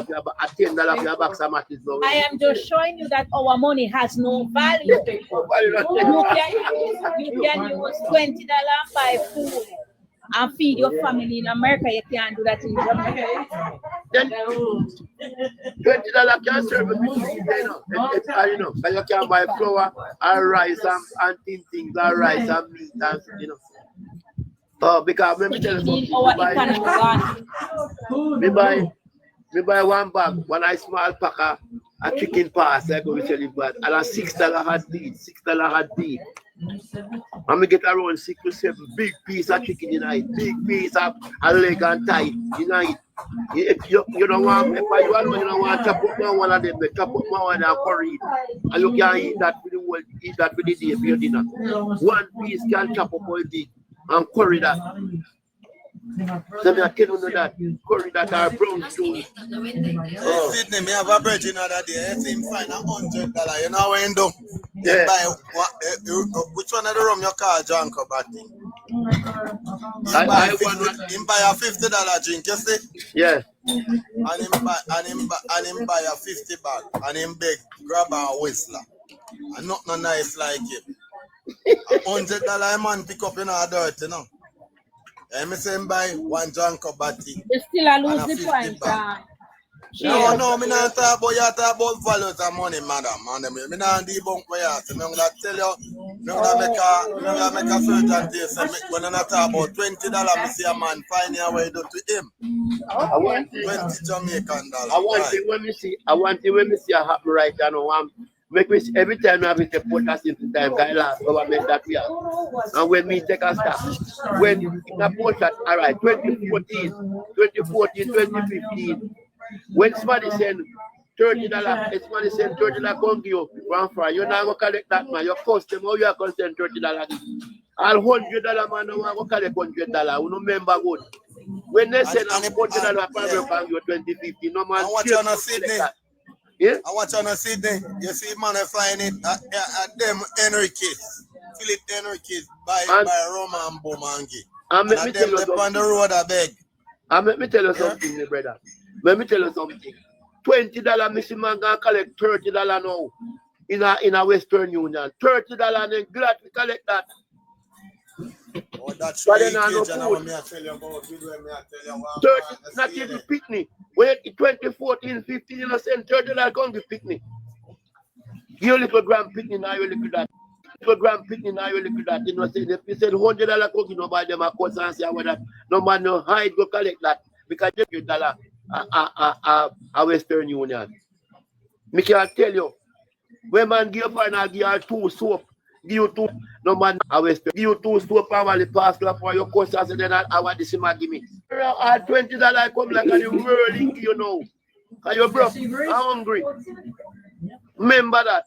$10 for your box of match is no. I am just showing you that our money has no value. You can use $20 and buy food and feed your family in America. You can't do that in Jamaica. Then $20 can serve you, you know, but you can buy flour and rice and things and rice and meat and you know. Oh, because let me tell you something. Me buy one bag, one small pack of chicken pass, I go to tell you bad, and a $6 hot deed, And me get around 6 to 7 big piece of chicken in it, big piece of a leg and thigh in it. If you don't want pepper, you don't want to chop up one of them, chop up one and curry. And you can eat that for the whole, eat that for the day for your dinner. One piece can chop up all big and curry that. So me I tell you that curry that are brown stew. Sydney, me have a virgin other day. I see him find $100. You know when do? Yeah. Buy which one of the rum you call John Cobati? Him buy a $50 drink, you see? Yeah. And him buy a 50 bag. And him beg grab a whistler. And not no nice like him. $100 man pick up in our dirt, you know. And me say him buy one John Cobati. You still a lose the point. No, me not talk about you talk about values and money, madam. Me not debunk what you say. Me gonna tell you, me gonna make a certain day. So when I talk about $20, me see a man find a way to him. I want 20 Jamaican dollars. I want it when me see a happen right now. Make me every time I have to put us into time, guy last government that we have. And when me take a stop, when in a post that all right, 2014, 2015. When somebody send $30, somebody send $30 come give you one fry. You're not gonna collect that man. Your customer, you are gonna send $30. All $100 man, no one gonna collect $100. You remember good. When they send $100 per bank, you're 2050. No man. I want you to Sydney. Yeah. I want you to Sydney. You see, man, I find it at them Enriquez, Philip Enriquez by Roma and Bomangi. And let me tell you something. On the road, I beg. And let me tell you something, my brother. Let me tell you something. $20, Mr. Man gonna collect $30 now in a Western Union. $30 and glad to collect that. Oh, that's right. No food. 30, not even picnic. When 2014, 15, you know, send $30 come to picnic. Your little grand picnic now, you look at that. Little grand picnic now, you look at that. You know, say if you send $100 cookie, nobody them a cut and say what that. No man no hide go collect that because you get $1 a Western Union. Me can tell you, when man give up and I give you 2 soap, give you 2, no man a Western, give you 2 soap and while the pass for your course and then I want this man give me. $20 come like a whirling you know. Cause you're broke, I'm hungry. Remember that.